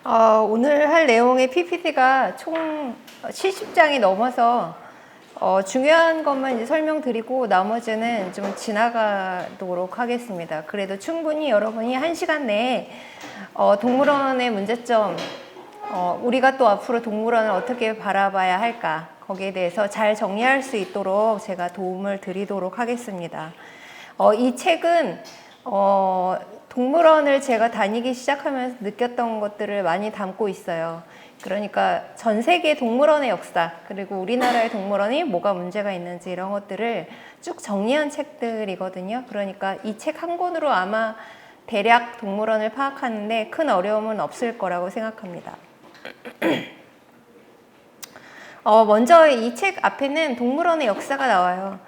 오늘 할 내용의 PPT가 총 70장이 넘어서 중요한 것만 이제 설명드리고 나머지는 좀 지나가도록 하겠습니다. 그래도 충분히 여러분이 1시간 내에 동물원의 문제점, 우리가 또 앞으로 동물원을 어떻게 바라봐야 할까, 거기에 대해서 잘 정리할 수 있도록 제가 도움을 드리도록 하겠습니다. 이 책은 동물원을 제가 다니기 시작하면서 느꼈던 것들을 많이 담고 있어요. 그러니까 전 세계 동물원의 역사, 그리고 우리나라의 동물원이 뭐가 문제가 있는지 이런 것들을 쭉 정리한 책들이거든요. 그러니까 이 책 한 권으로 아마 대략 동물원을 파악하는데 큰 어려움은 없을 거라고 생각합니다. 먼저 이 책 앞에는 동물원의 역사가 나와요.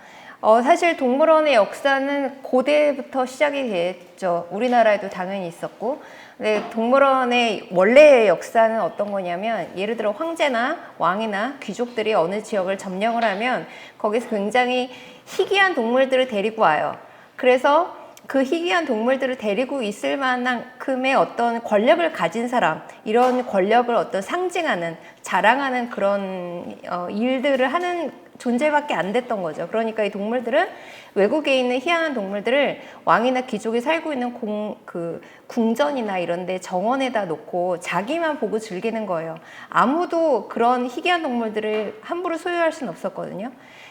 사실 동물원의 역사는 고대부터 시작이 됐죠. 우리나라에도 당연히 있었고. 근데 동물원의 원래의 역사는 어떤 거냐면, 예를 들어 황제나 왕이나 귀족들이 어느 지역을 점령을 하면 거기서 굉장히 희귀한 동물들을 데리고 와요. 그래서 그 희귀한 동물들을 데리고 있을 만큼의 어떤 권력을 가진 사람, 이런 권력을 어떤 상징하는, 자랑하는 그런 일들을 하는 존재밖에 안 됐던 거죠. 그러니까 이 동물들은, 외국에 있는 희한한 동물들을 왕이나 귀족이 살고 있는 궁전이나 이런 데 정원에다 놓고 자기만 보고 즐기는 거예요. 아무도 그런 희귀한 동물들을 함부로 소유할 수는 없었거든요.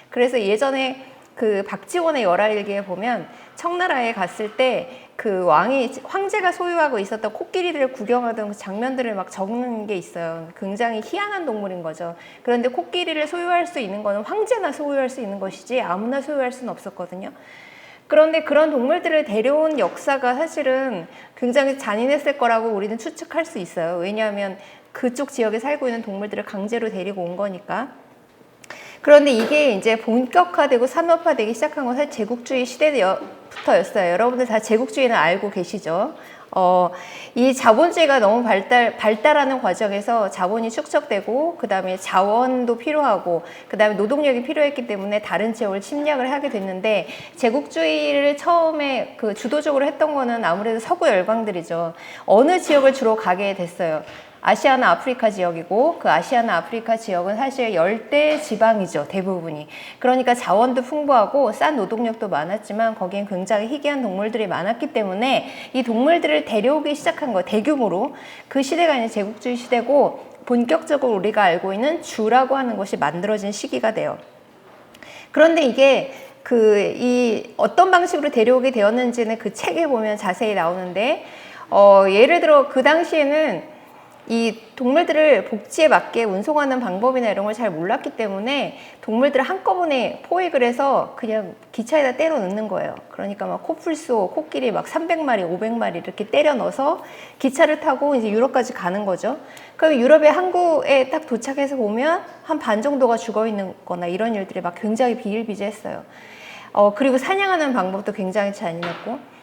그래서 예전에 그 박지원의 열하일기에 보면 청나라에 갔을 때 그 황제가 소유하고 있었던 코끼리들을 구경하던 그 장면들을 막 적는 게 있어요. 굉장히 희한한 동물인 거죠. 그런데 코끼리를 소유할 수 있는 거는 황제나 소유할 수 있는 것이지 아무나 소유할 수는 없었거든요. 그런데 그런 동물들을 데려온 역사가 사실은 굉장히 잔인했을 거라고 우리는 추측할 수 있어요. 왜냐하면 그쪽 지역에 살고 있는 동물들을 강제로 데리고 온 거니까. 그런데 이게 이제 본격화되고 산업화되기 시작한 건 사실 제국주의 시대부터였어요. 여러분들 다 제국주의는 알고 계시죠? 이 자본주의가 너무 발달하는 과정에서 자본이 축적되고, 그 다음에 자원도 필요하고, 그 다음에 노동력이 필요했기 때문에 다른 지역을 침략을 하게 됐는데, 제국주의를 처음에 주도적으로 했던 거는 아무래도 서구 열강들이죠. 어느 지역을 주로 가게 됐어요. 아시아나 아프리카 지역이고, 그 아시아나 아프리카 지역은 사실 열대 지방이죠, 대부분이. 그러니까 자원도 풍부하고 싼 노동력도 많았지만 거기엔 굉장히 희귀한 동물들이 많았기 때문에 이 동물들을 데려오기 시작한 거, 대규모로. 그 시대가 이제 제국주의 시대고, 본격적으로 우리가 알고 있는 주라고 하는 것이 만들어진 시기가 돼요. 그런데 이게 어떤 방식으로 데려오게 되었는지는 그 책에 보면 자세히 나오는데, 예를 들어 그 당시에는 이 동물들을 복지에 맞게 운송하는 방법이나 이런 걸 잘 몰랐기 때문에 동물들을 한꺼번에 포획을 해서 그냥 기차에다 때려 넣는 거예요. 그러니까 막 코뿔소, 코끼리 막 300마리, 500마리 이렇게 때려 넣어서 기차를 타고 이제 유럽까지 가는 거죠. 그럼 유럽의 항구에 딱 도착해서 보면 한 반 정도가 죽어 있는 거나 이런 일들이 막 굉장히 비일비재했어요. 그리고 사냥하는 방법도 굉장히 잔인했고,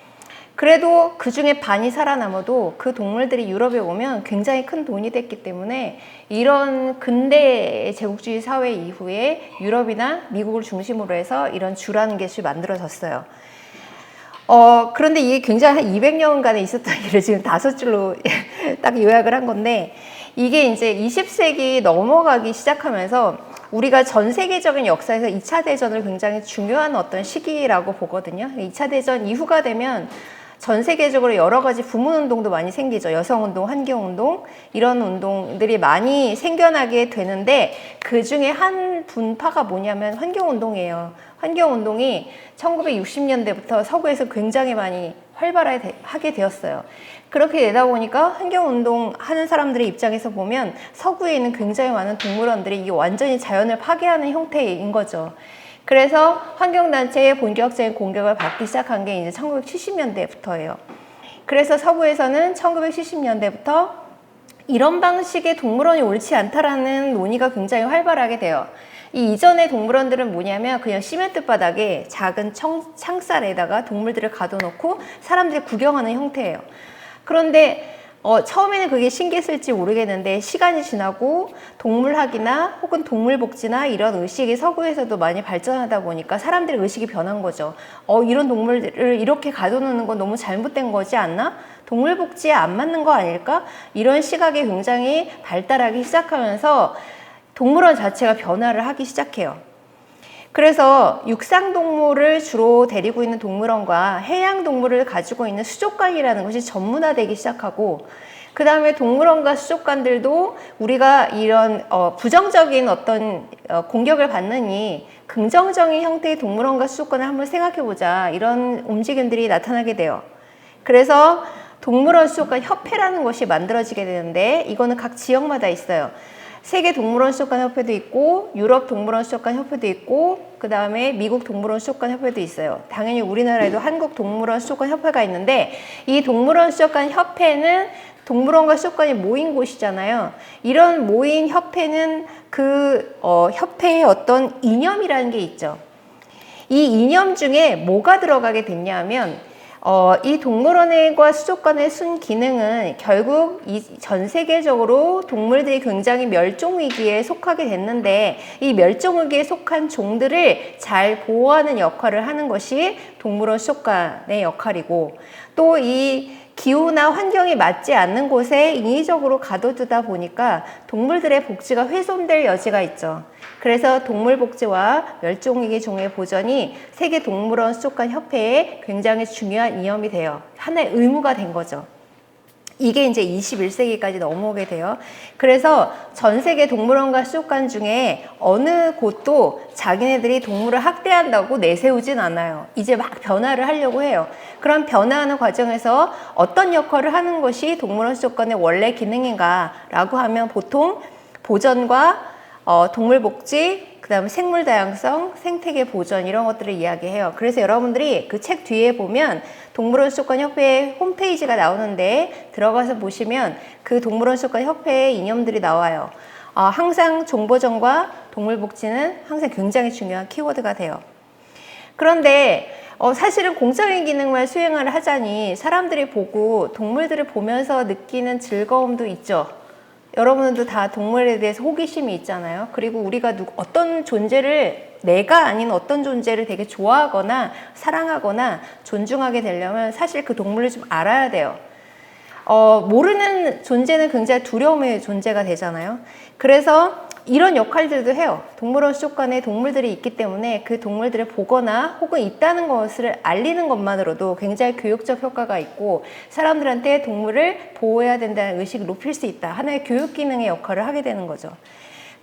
그래도 그 중에 반이 살아남아도 그 동물들이 유럽에 오면 굉장히 큰 돈이 됐기 때문에 이런 근대 제국주의 사회 이후에 유럽이나 미국을 중심으로 해서 이런 주라는 것이 만들어졌어요. 그런데 이게 굉장히 한 200년간에 있었던 일을 지금 5줄로 딱 요약을 한 건데, 이게 이제 20세기 넘어가기 시작하면서 우리가 전 세계적인 역사에서 2차 대전을 굉장히 중요한 어떤 시기라고 보거든요. 2차 대전 이후가 되면 전 세계적으로 여러 가지 부문운동도 많이 생기죠. 여성운동, 환경운동, 이런 운동들이 많이 생겨나게 되는데, 그 중에 한 분파가 뭐냐면 환경운동이에요. 환경운동이 1960년대부터 서구에서 굉장히 많이 활발하게 되었어요. 그렇게 되다 보니까 환경운동 하는 사람들의 입장에서 보면 서구에 있는 굉장히 많은 동물원들이 이게 완전히 자연을 파괴하는 형태인 거죠. 그래서 환경단체의 본격적인 공격을 받기 시작한 게 이제 1970년대부터예요. 그래서 서구에서는 1970년대부터 이런 방식의 동물원이 옳지 않다라는 논의가 굉장히 활발하게 돼요. 이 이전의 동물원들은 뭐냐면 그냥 시멘트 바닥에 작은 창살에다가 동물들을 가둬놓고 사람들이 구경하는 형태예요. 그런데 처음에는 그게 신기했을지 모르겠는데 시간이 지나고 동물학이나 혹은 동물복지나 이런 의식이 서구에서도 많이 발전하다 보니까 사람들의 의식이 변한 거죠. 이런 동물들을 이렇게 가둬놓는 건 너무 잘못된 거지 않나? 동물복지에 안 맞는 거 아닐까? 이런 시각이 굉장히 발달하기 시작하면서 동물원 자체가 변화를 하기 시작해요. 그래서 육상동물을 주로 데리고 있는 동물원과 해양동물을 가지고 있는 수족관이라는 것이 전문화되기 시작하고, 그 다음에 동물원과 수족관들도 우리가 이런 부정적인 어떤 공격을 받느니 긍정적인 형태의 동물원과 수족관을 한번 생각해보자, 이런 움직임들이 나타나게 돼요. 그래서 동물원 수족관 협회라는 것이 만들어지게 되는데, 이거는 각 지역마다 있어요. 세계 동물원 수족관 협회도 있고, 유럽 동물원 수족관 협회도 있고, 그 다음에 미국 동물원 수족관 협회도 있어요. 당연히 우리나라에도 한국 동물원 수족관 협회가 있는데, 이 동물원 수족관 협회는 동물원과 수족관이 모인 곳이잖아요. 이런 모인 협회는 그 협회의 어떤 이념이라는 게 있죠. 이 이념 중에 뭐가 들어가게 됐냐면, 이 동물원과 수족관의 순기능은 결국 전 세계적으로 동물들이 굉장히 멸종위기에 속하게 됐는데, 이 멸종위기에 속한 종들을 잘 보호하는 역할을 하는 것이 동물원 수족관의 역할이고, 또 이 기후나 환경이 맞지 않는 곳에 인위적으로 가둬두다 보니까 동물들의 복지가 훼손될 여지가 있죠. 그래서 동물복지와 멸종위기 종의 보전이 세계동물원 수족관 협회에 굉장히 중요한 이념이 돼요. 하나의 의무가 된 거죠. 이게 이제 21세기까지 넘어오게 돼요. 그래서 전 세계 동물원과 수족관 중에 어느 곳도 자기네들이 동물을 학대한다고 내세우진 않아요. 이제 막 변화를 하려고 해요. 그럼 변화하는 과정에서 어떤 역할을 하는 것이 동물원 수족관의 원래 기능인가 라고 하면 보통 보전과 동물복지, 그 다음에 생물다양성, 생태계 보전, 이런 것들을 이야기해요. 그래서 여러분들이 그 책 뒤에 보면 동물원 수족관 협회 홈페이지가 나오는데 들어가서 보시면 그 동물원 수족관 협회의 이념들이 나와요. 항상 종보전과 동물복지는 항상 굉장히 중요한 키워드가 돼요. 그런데 사실은 공적인 기능만 수행을 하자니 사람들이 보고 동물들을 보면서 느끼는 즐거움도 있죠. 여러분들도 다 동물에 대해서 호기심이 있잖아요. 그리고 우리가 어떤 존재를, 내가 아닌 어떤 존재를 되게 좋아하거나 사랑하거나 존중하게 되려면 사실 그 동물을 좀 알아야 돼요. 모르는 존재는 굉장히 두려움의 존재가 되잖아요. 그래서 이런 역할들도 해요. 동물원 수족관에 동물들이 있기 때문에 그 동물들을 보거나 혹은 있다는 것을 알리는 것만으로도 굉장히 교육적 효과가 있고, 사람들한테 동물을 보호해야 된다는 의식을 높일 수 있다. 하나의 교육 기능의 역할을 하게 되는 거죠.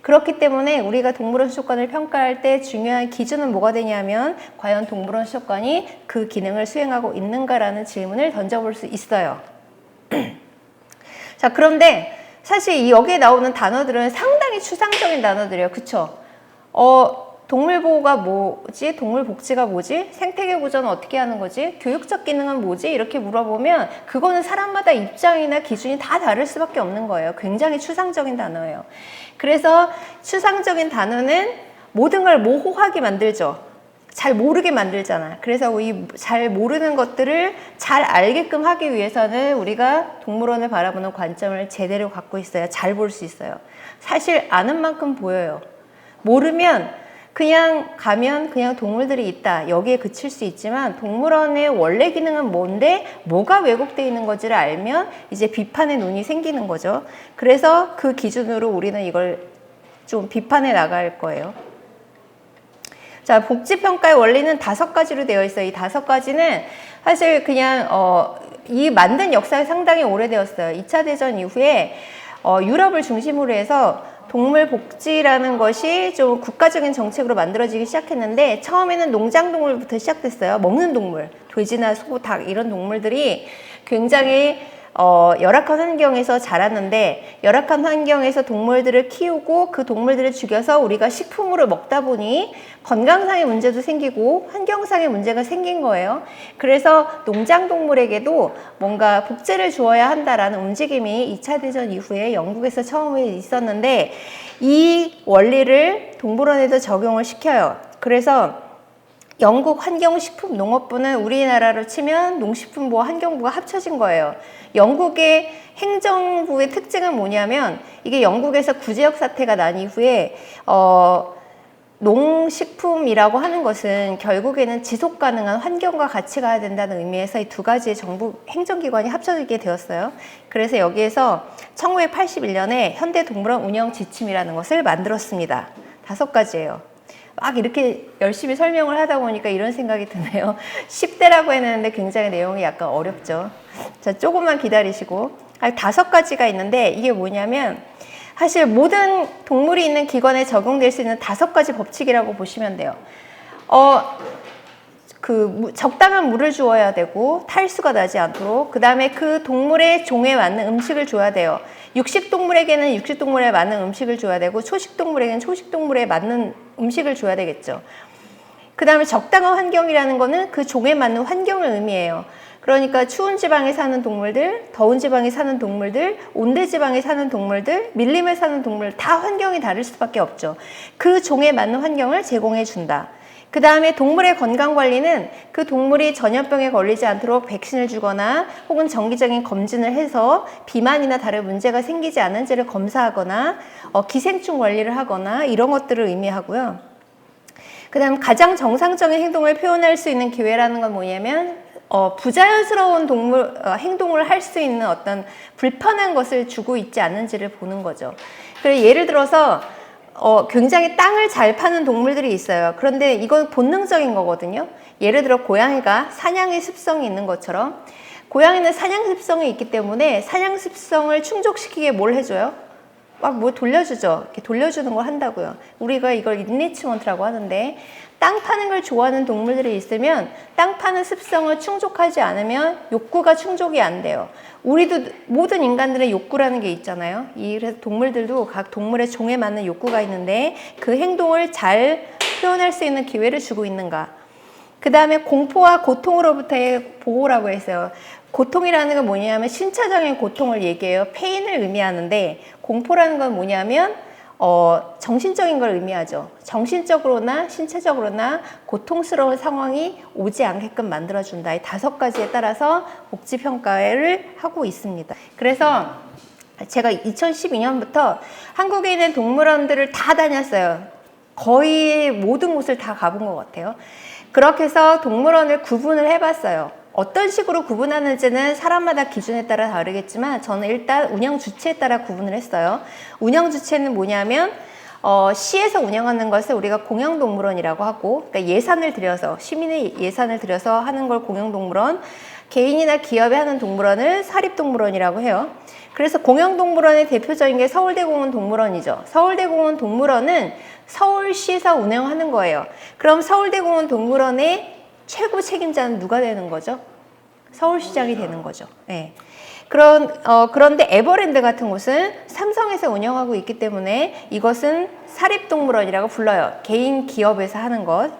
그렇기 때문에 우리가 동물원 수족관을 평가할 때 중요한 기준은 뭐가 되냐면, 과연 동물원 수족관이 그 기능을 수행하고 있는가라는 질문을 던져볼 수 있어요. 자, 그런데 사실 여기에 나오는 단어들은 상당히 추상적인 단어들이에요. 그쵸? 동물보호가 뭐지? 동물복지가 뭐지? 생태계 보전은 어떻게 하는 거지? 교육적 기능은 뭐지? 이렇게 물어보면 그거는 사람마다 입장이나 기준이 다 다를 수밖에 없는 거예요. 굉장히 추상적인 단어예요. 그래서 추상적인 단어는 모든 걸 모호하게 만들죠. 잘 모르게 만들잖아. 그래서 이 잘 모르는 것들을 잘 알게끔 하기 위해서는 우리가 동물원을 바라보는 관점을 제대로 갖고 있어야 잘 볼 수 있어요. 사실 아는 만큼 보여요. 모르면 그냥 가면 그냥 동물들이 있다, 여기에 그칠 수 있지만 동물원의 원래 기능은 뭔데 뭐가 왜곡되어 있는 건지를 알면 이제 비판의 눈이 생기는 거죠. 그래서 그 기준으로 우리는 이걸 좀 비판해 나갈 거예요. 자, 복지평가의 원리는 5가지로 되어 있어요. 이 5가지는 사실 그냥 이 만든 역사가 상당히 오래되었어요. 2차 대전 이후에 유럽을 중심으로 해서 동물 복지라는 것이 좀 국가적인 정책으로 만들어지기 시작했는데, 처음에는 농장동물부터 시작됐어요. 먹는 동물, 돼지나 소, 닭 이런 동물들이 굉장히 열악한 환경에서 자랐는데, 열악한 환경에서 동물들을 키우고 그 동물들을 죽여서 우리가 식품으로 먹다 보니 건강상의 문제도 생기고 환경상의 문제가 생긴 거예요. 그래서 농장동물에게도 뭔가 복제를 주어야 한다라는 움직임이 2차 대전 이후에 영국에서 처음에 있었는데, 이 원리를 동물원에도 적용을 시켜요. 그래서 영국 환경식품농업부는 우리나라로 치면 농식품부와 환경부가 합쳐진 거예요. 영국의 행정부의 특징은 뭐냐면 이게 영국에서 구제역 사태가 난 이후에 농식품이라고 하는 것은 결국에는 지속 가능한 환경과 같이 가야 된다는 의미에서 이 두 가지의 정부 행정기관이 합쳐지게 되었어요. 그래서 여기에서 1981년에 현대동물원 운영 지침이라는 것을 만들었습니다. 5가지예요. 막 이렇게 열심히 설명을 하다 보니까 이런 생각이 드네요. 10대라고 했는데 굉장히 내용이 약간 어렵죠. 자, 조금만 기다리시고. 5가지가 있는데 이게 뭐냐면 사실 모든 동물이 있는 기관에 적용될 수 있는 5가지 법칙이라고 보시면 돼요. 적당한 물을 주어야 되고 탈수가 나지 않도록, 그 다음에 그 동물의 종에 맞는 음식을 줘야 돼요. 육식동물에게는 육식동물에 맞는 음식을 줘야 되고 초식동물에게는 초식동물에 맞는 음식을 줘야 되겠죠. 그 다음에 적당한 환경이라는 거는 그 종에 맞는 환경을 의미해요. 그러니까 추운 지방에 사는 동물들, 더운 지방에 사는 동물들, 온대 지방에 사는 동물들, 밀림에 사는 동물 다 환경이 다를 수밖에 없죠. 그 종에 맞는 환경을 제공해 준다. 그 다음에 동물의 건강관리는 그 동물이 전염병에 걸리지 않도록 백신을 주거나 혹은 정기적인 검진을 해서 비만이나 다른 문제가 생기지 않은지를 검사하거나 기생충 관리를 하거나 이런 것들을 의미하고요. 그 다음 가장 정상적인 행동을 표현할 수 있는 기회라는 건 뭐냐면 부자연스러운 행동을 할 수 있는 어떤 불편한 것을 주고 있지 않은지를 보는 거죠. 그래서 예를 들어서 굉장히 땅을 잘 파는 동물들이 있어요. 그런데 이건 본능적인 거거든요. 예를 들어 고양이가 사냥의 습성이 있는 것처럼 고양이는 사냥 습성이 있기 때문에 사냥 습성을 충족시키게 뭘 해줘요? 막 뭐 돌려주죠. 이렇게 돌려주는 걸 한다고요. 우리가 이걸 인리치먼트라고 하는데 땅 파는 걸 좋아하는 동물들이 있으면 땅 파는 습성을 충족하지 않으면 욕구가 충족이 안 돼요. 우리도 모든 인간들의 욕구라는 게 있잖아요. 그래서 동물들도 각 동물의 종에 맞는 욕구가 있는데 그 행동을 잘 표현할 수 있는 기회를 주고 있는가. 그 다음에 공포와 고통으로부터의 보호라고 했어요. 고통이라는 건 뭐냐면 신체적인 고통을 얘기해요. 페인을 의미하는데 공포라는 건 뭐냐면 정신적인 걸 의미하죠. 정신적으로나 신체적으로나 고통스러운 상황이 오지 않게끔 만들어준다. 이 5가지에 따라서 복지평가를 하고 있습니다. 그래서 제가 2012년부터 한국에 있는 동물원들을 다 다녔어요. 거의 모든 곳을 다 가본 것 같아요. 그렇게 해서 동물원을 구분을 해봤어요. 어떤 식으로 구분하는지는 사람마다 기준에 따라 다르겠지만 저는 일단 운영 주체에 따라 구분을 했어요. 운영 주체는 뭐냐면 시에서 운영하는 것을 우리가 공영동물원이라고 하고, 그러니까 예산을 들여서 시민의 예산을 들여서 하는 걸 공영동물원, 개인이나 기업이 하는 동물원을 사립동물원이라고 해요. 그래서 공영동물원의 대표적인 게 서울대공원 동물원이죠. 서울대공원 동물원은 서울시에서 운영하는 거예요. 그럼 서울대공원 동물원의 최고 책임자는 누가 되는 거죠? 서울시장이 되는 거죠. 네. 그런데 에버랜드 같은 곳은 삼성에서 운영하고 있기 때문에 이것은 사립동물원이라고 불러요. 개인 기업에서 하는 것.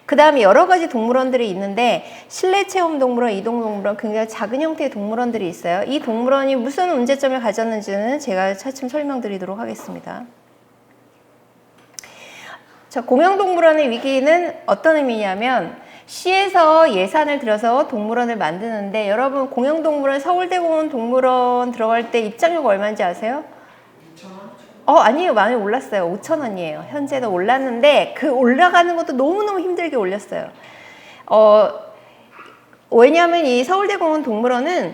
그 다음에 여러 가지 동물원들이 있는데 실내체험동물원, 이동동물원, 굉장히 작은 형태의 동물원들이 있어요. 이 동물원이 무슨 문제점을 가졌는지는 제가 차츰 설명드리도록 하겠습니다. 자, 공영동물원의 위기는 어떤 의미냐면 시에서 예산을 들여서 동물원을 만드는데 여러분 공영동물원 서울대공원 동물원 들어갈 때 입장료가 얼마인지 아세요? 5,000원? 아니에요. 많이 올랐어요. 5,000원이에요. 현재는 올랐는데 그 올라가는 것도 너무너무 힘들게 올렸어요. 왜냐하면 이 서울대공원 동물원은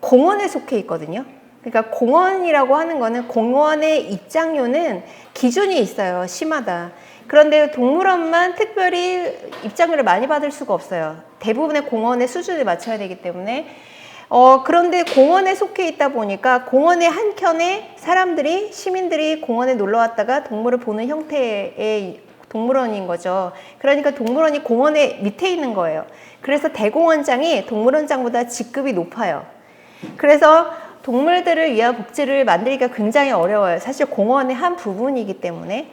공원에 속해 있거든요. 그러니까 공원이라고 하는 거는 공원의 입장료는 기준이 있어요. 시마다. 그런데 동물원만 특별히 입장료를 많이 받을 수가 없어요. 대부분의 공원의 수준에 맞춰야 되기 때문에 그런데 공원에 속해 있다 보니까 공원의 한켠에 시민들이 공원에 놀러 왔다가 동물을 보는 형태의 동물원인 거죠. 그러니까 동물원이 공원의 밑에 있는 거예요. 그래서 대공원장이 동물원장보다 직급이 높아요. 그래서 동물들을 위한 복지를 만들기가 굉장히 어려워요. 사실 공원의 한 부분이기 때문에.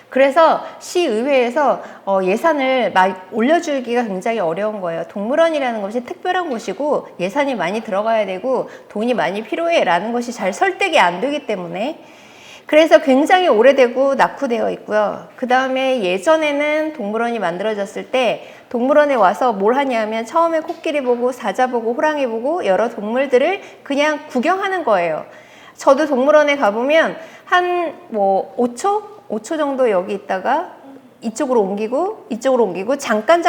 그래서 시의회에서 예산을 막 올려주기가 굉장히 어려운 거예요. 동물원이라는 것이 특별한 곳이고 예산이 많이 들어가야 되고 돈이 많이 필요해 라는 것이 잘 설득이 안 되기 때문에. 그래서 굉장히 오래되고 낙후되어 있고요. 그 다음에 예전에는 동물원이 만들어졌을 때 동물원에 와서 뭘 하냐면 처음에 코끼리 보고 사자 보고 호랑이 보고 여러 동물들을 그냥 구경하는 거예요. 저도 동물원에 가보면 한 뭐 5초 정도 여기 있다가 이쪽으로 옮기고 잠깐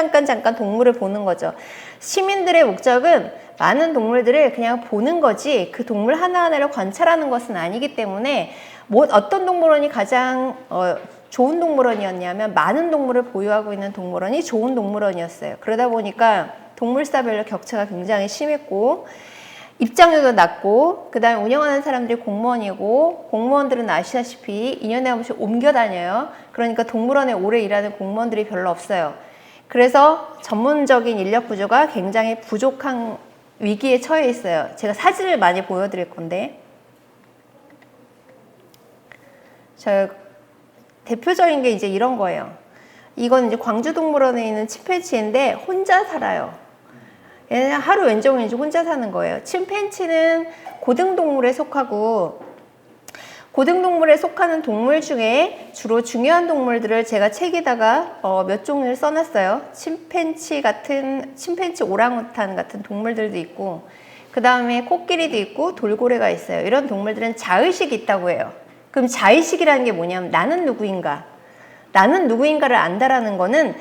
동물을 보는 거죠. 시민들의 목적은 많은 동물들을 그냥 보는 거지 그 동물 하나하나를 관찰하는 것은 아니기 때문에 어떤 동물원이 가장 좋은 동물원이었냐면 많은 동물을 보유하고 있는 동물원이 좋은 동물원이었어요. 그러다 보니까 동물사별로 격차가 굉장히 심했고 입장료도 낮고 그 다음에 운영하는 사람들이 공무원이고 공무원들은 아시다시피 2년에 한 번씩 옮겨 다녀요. 그러니까 동물원에 오래 일하는 공무원들이 별로 없어요. 그래서 전문적인 인력 구조가 굉장히 부족한 위기에 처해 있어요. 제가 사진을 많이 보여드릴 건데 대표적인 게 이제 이런 거예요. 이건 이제 광주동물원에 있는 침팬지인데 혼자 살아요. 얘는 하루 왼쪽 혼자 사는 거예요. 침팬지는 고등동물에 속하고 고등동물에 속하는 동물 중에 주로 중요한 동물들을 제가 책에다가 몇 종류를 써놨어요. 침팬지 오랑우탄 같은 동물들도 있고 그 다음에 코끼리도 있고 돌고래가 있어요. 이런 동물들은 자의식이 있다고 해요. 그럼 자의식이라는 게 뭐냐면 나는 누구인가를 안다라는 거는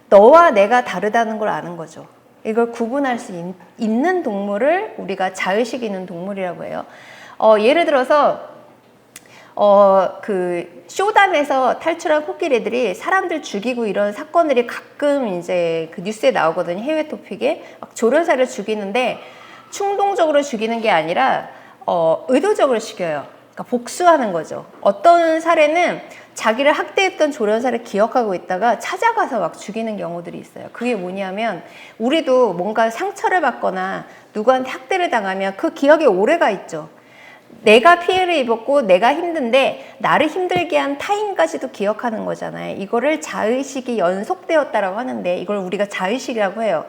너와 내가 다르다는 걸 아는 거죠. 이걸 구분할 수 있는 동물을 우리가 자의식 있는 동물이라고 해요. 예를 들어서 그 쇼단에서 탈출한 코끼리들이 사람들 죽이고 이런 사건들이 가끔 이제 그 뉴스에 나오거든요. 해외 토픽에 막 조련사를 죽이는데 충동적으로 죽이는 게 아니라 의도적으로 죽여요. 그러니까 복수하는 거죠. 어떤 사례는 자기를 학대했던 조련사를 기억하고 있다가 찾아가서 막 죽이는 경우들이 있어요. 그게 뭐냐면 우리도 뭔가 상처를 받거나 누구한테 학대를 당하면 그 기억이 오래가 있죠. 내가 피해를 입었고 내가 힘든데 나를 힘들게 한 타인까지도 기억하는 거잖아요. 이거를 자의식이 연속되었다라고 하는데 이걸 우리가 자의식이라고 해요.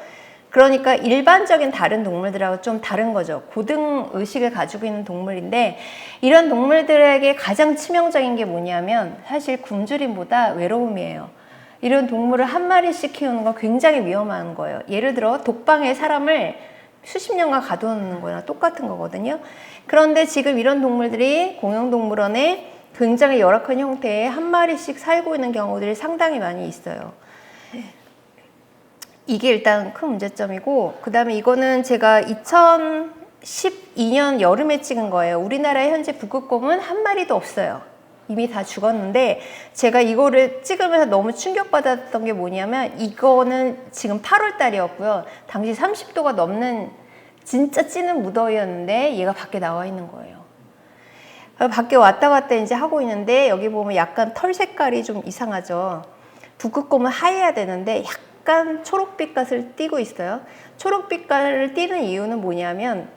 그러니까 일반적인 다른 동물들하고 좀 다른 거죠. 고등의식을 가지고 있는 동물인데 이런 동물들에게 가장 치명적인 게 뭐냐면 사실 굶주림보다 외로움이에요. 이런 동물을 한 마리씩 키우는 건 굉장히 위험한 거예요. 예를 들어 독방에 사람을 수십 년간 가둬놓는 거랑 똑같은 거거든요. 그런데 지금 이런 동물들이 공영동물원에 굉장히 열악한 형태의 한 마리씩 살고 있는 경우들이 상당히 많이 있어요. 이게 일단 큰 문제점이고 그 다음에 이거는 제가 2012년 여름에 찍은 거예요. 우리나라의 현재 북극곰은 한 마리도 없어요. 이미 다 죽었는데 제가 이거를 찍으면서 너무 충격받았던 게 뭐냐면 이거는 지금 8월 달이었고요. 당시 30도가 넘는 진짜 찌는 무더위였는데 얘가 밖에 나와 있는 거예요. 밖에 왔다 갔다 이제 하고 있는데 여기 보면 약간 털 색깔이 좀 이상하죠. 북극곰은 하얘야 되는데 약간 초록빛깔을 띠고 있어요. 초록빛깔을 띠는 이유는 뭐냐면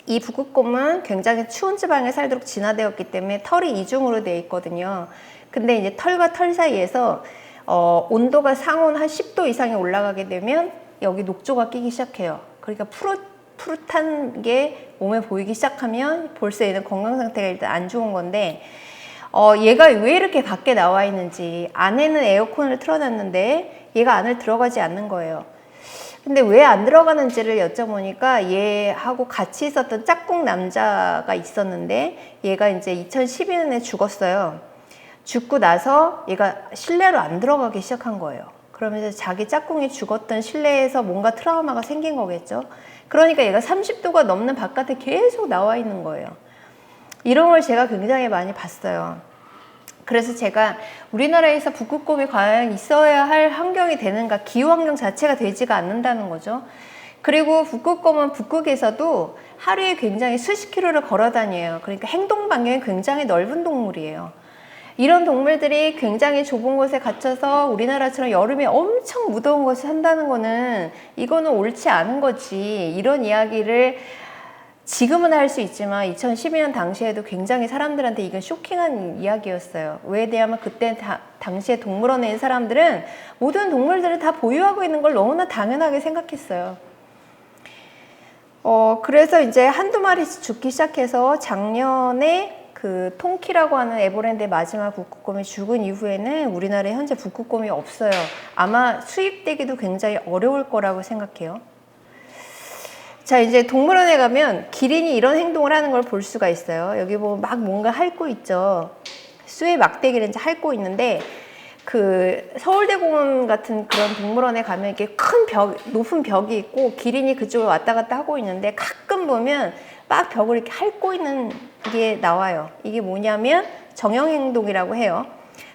이 북극곰은 굉장히 추운 지방에 살도록 진화되었기 때문에 털이 이중으로 되어 있거든요. 근데 이제 털과 털 사이에서 온도가 상온 한 10도 이상이 올라가게 되면 여기 녹조가 끼기 시작해요. 그러니까 푸릇한 게 몸에 보이기 시작하면 벌써 얘는 건강 상태가 일단 안 좋은 건데 얘가 왜 이렇게 밖에 나와 있는지 안에는 에어컨을 틀어놨는데 얘가 안을 들어가지 않는 거예요. 근데 왜 안 들어가는지를 여쭤보니까 얘하고 같이 있었던 짝꿍 남자가 있었는데 얘가 이제 2012년에 죽었어요. 죽고 나서 얘가 실내로 안 들어가기 시작한 거예요. 그러면서 자기 짝꿍이 죽었던 실내에서 뭔가 트라우마가 생긴 거겠죠. 그러니까 얘가 30도가 넘는 바깥에 계속 나와 있는 거예요. 이런 걸 제가 굉장히 많이 봤어요. 그래서 제가 우리나라에서 북극곰이 과연 있어야 할 환경이 되는가, 기후 환경 자체가 되지가 않는다는 거죠. 그리고 북극곰은 북극에서도 하루에 굉장히 수십 킬로를 걸어 다녀요. 그러니까 행동 반경이 굉장히 넓은 동물이에요. 이런 동물들이 굉장히 좁은 곳에 갇혀서 우리나라처럼 여름에 엄청 무더운 곳에 산다는 거는 이거는 옳지 않은 거지. 이런 이야기를 지금은 할 수 있지만 2012년 당시에도 굉장히 사람들한테 이건 쇼킹한 이야기였어요. 왜냐하면 그때 당시에 동물원에 있는 사람들은 모든 동물들을 다 보유하고 있는 걸 너무나 당연하게 생각했어요. 그래서 이제 한두 마리씩 죽기 시작해서 작년에 그 통키라고 하는 에버랜드의 마지막 북극곰이 죽은 이후에는 우리나라에 현재 북극곰이 없어요. 아마 수입되기도 굉장히 어려울 거라고 생각해요. 자, 이제 동물원에 가면 기린이 이런 행동을 하는 걸 볼 수가 있어요. 여기 보면 막 뭔가 핥고 있죠. 쇠 막대기를 이제 핥고 있는데, 그 서울대공원 같은 그런 동물원에 가면 이렇게 큰 벽, 높은 벽이 있고 기린이 그쪽을 왔다 갔다 하고 있는데, 가끔 보면 막 벽을 이렇게 핥고 있는 게 나와요. 이게 뭐냐면 정형행동이라고 해요.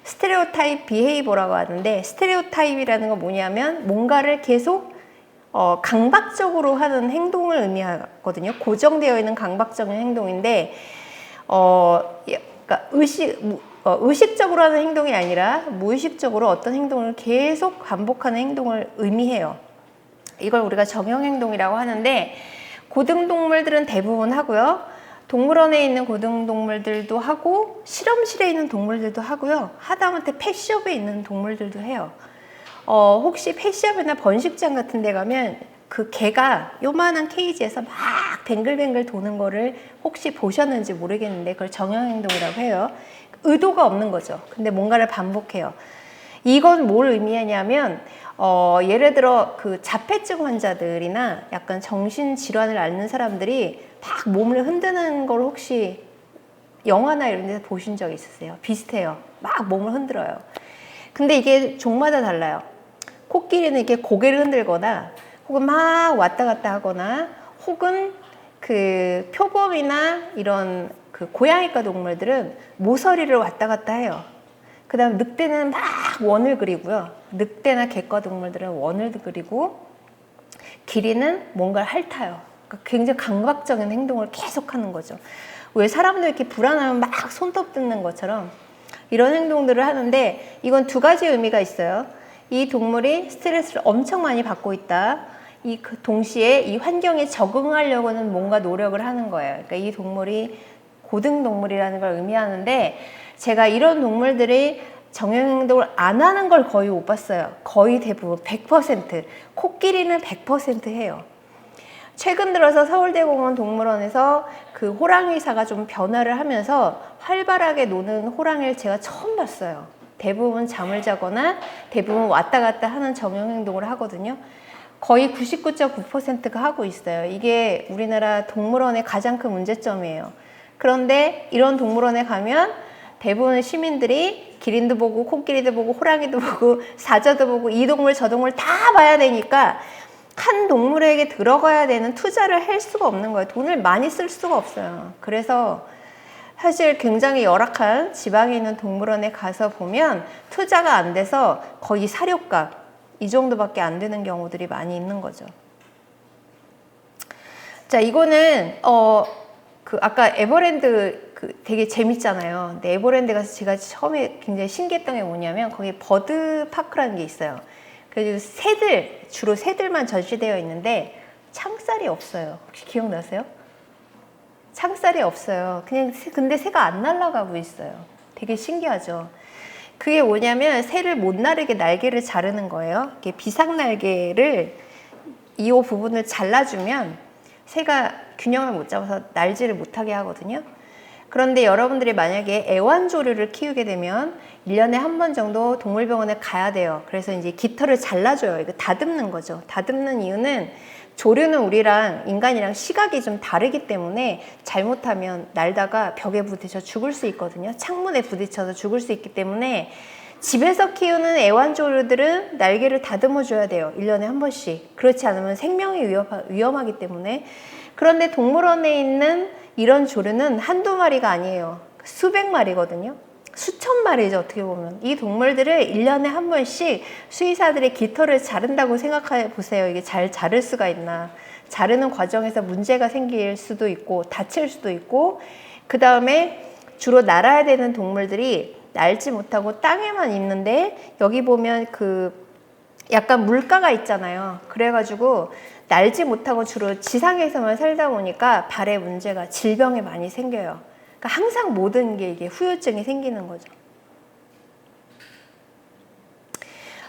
스테레오타입 비헤이버라고 하는데, 스테레오타입이라는 건 뭐냐면 뭔가를 계속 강박적으로 하는 행동을 의미하거든요. 고정되어 있는 강박적인 행동인데, 그러니까 의식적으로 하는 행동이 아니라 무의식적으로 어떤 행동을 계속 반복하는 행동을 의미해요. 이걸 우리가 정형행동이라고 하는데, 고등동물들은 대부분 하고요. 동물원에 있는 고등동물들도 하고, 실험실에 있는 동물들도 하고요. 하다못해 펫숍에 있는 동물들도 해요. 혹시 펫샵이나 번식장 같은 데 가면 그 개가 요만한 케이지에서 막 뱅글뱅글 도는 거를 혹시 보셨는지 모르겠는데, 그걸 정형행동이라고 해요. 의도가 없는 거죠. 근데 뭔가를 반복해요. 이건 뭘 의미하냐면, 예를 들어 그 자폐증 환자들이나 약간 정신질환을 앓는 사람들이 막 몸을 흔드는 걸 혹시 영화나 이런 데서 보신 적 있으세요? 비슷해요. 막 몸을 흔들어요. 근데 이게 종마다 달라요. 코끼리는 이렇게 고개를 흔들거나, 혹은 막 왔다 갔다 하거나, 혹은 그 표범이나 이런 그 고양이과 동물들은 모서리를 왔다 갔다 해요. 그 다음 늑대는 막 원을 그리고요. 늑대나 개과 동물들은 원을 그리고, 기린은 뭔가를 핥아요. 그러니까 굉장히 강박적인 행동을 계속하는 거죠. 왜 사람도 이렇게 불안하면 막 손톱 뜯는 것처럼 이런 행동들을 하는데, 이건 두 가지 의미가 있어요. 이 동물이 스트레스를 엄청 많이 받고 있다. 그 동시에 이 환경에 적응하려고는 뭔가 노력을 하는 거예요. 그러니까 이 동물이 고등동물이라는 걸 의미하는데, 제가 이런 동물들이 정형행동을 안 하는 걸 거의 못 봤어요. 거의 대부분 100%. 코끼리는 100% 해요. 최근 들어서 서울대공원 동물원에서 그 호랑이사가 좀 변화를 하면서 활발하게 노는 호랑이를 제가 처음 봤어요. 대부분 잠을 자거나 대부분 왔다 갔다 하는 정형행동을 하거든요. 거의 99.9%가 하고 있어요. 이게 우리나라 동물원의 가장 큰 문제점이에요. 그런데 이런 동물원에 가면 대부분 시민들이 기린도 보고 코끼리도 보고 호랑이도 보고 사자도 보고 이 동물 저 동물 다 봐야 되니까 한 동물에게 들어가야 되는 투자를 할 수가 없는 거예요. 돈을 많이 쓸 수가 없어요. 그래서 사실 굉장히 열악한 지방에 있는 동물원에 가서 보면 투자가 안 돼서 거의 사료값 이 정도밖에 안 되는 경우들이 많이 있는 거죠. 자, 이거는 그 아까 에버랜드 되게 재밌잖아요. 근데 에버랜드 가서 제가 처음에 굉장히 신기했던 게 뭐냐면, 거기 버드 파크라는 게 있어요. 그래서 주로 새들만 전시되어 있는데 창살이 없어요. 혹시 기억나세요? 창살이 없어요. 근데 새가 안 날아가고 있어요. 되게 신기하죠. 그게 뭐냐면, 새를 못 나르게 날개를 자르는 거예요. 이렇게 비상날개를 이 부분을 잘라주면 새가 균형을 못 잡아서 날지를 못하게 하거든요. 그런데 여러분들이 만약에 애완조류를 키우게 되면 1년에 한 번 정도 동물병원에 가야 돼요. 그래서 이제 깃털을 잘라줘요. 이거 다듬는 거죠. 다듬는 이유는 조류는 우리랑 인간이랑 시각이 좀 다르기 때문에 잘못하면 날다가 벽에 부딪혀 죽을 수 있거든요. 창문에 부딪혀서 죽을 수 있기 때문에 집에서 키우는 애완조류들은 날개를 다듬어 줘야 돼요. 1년에 한 번씩. 그렇지 않으면 생명이 위험하기 때문에. 그런데 동물원에 있는 이런 조류는 한두 마리가 아니에요. 수백 마리거든요. 수천 마리죠, 어떻게 보면. 이 동물들을 1년에 한 번씩 수의사들의 깃털을 자른다고 생각해 보세요. 이게 잘 자를 수가 있나. 자르는 과정에서 문제가 생길 수도 있고 다칠 수도 있고, 그 다음에 주로 날아야 되는 동물들이 날지 못하고 땅에만 있는데, 여기 보면 그 약간 물가가 있잖아요. 그래가지고 날지 못하고 주로 지상에서만 살다 보니까 발에 문제가, 질병이 많이 생겨요. 그러니까 항상 모든 게 이게 후유증이 생기는 거죠.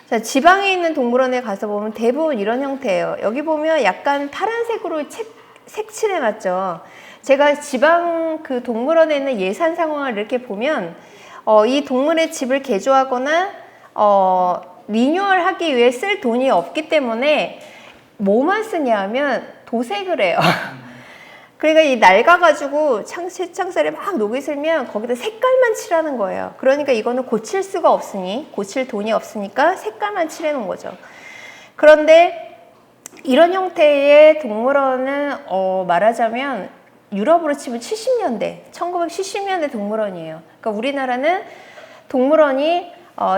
자, 지방에 있는 동물원에 가서 보면 대부분 이런 형태예요. 여기 보면 약간 파란색으로 색칠해 놨죠. 제가 지방 그 동물원에 있는 예산 상황을 이렇게 보면 이 동물의 집을 개조하거나 리뉴얼 하기 위해 쓸 돈이 없기 때문에 뭐만 쓰냐 하면 도색을 해요. 그러니까 이 낡아가지고 창살에 막 녹이 슬면 거기다 색깔만 칠하는 거예요. 그러니까 이거는 고칠 수가 없으니, 고칠 돈이 없으니까 색깔만 칠해 놓은 거죠. 그런데 이런 형태의 동물원은 말하자면 유럽으로 치면 70년대, 1970년대 동물원이에요. 그러니까 우리나라는 동물원이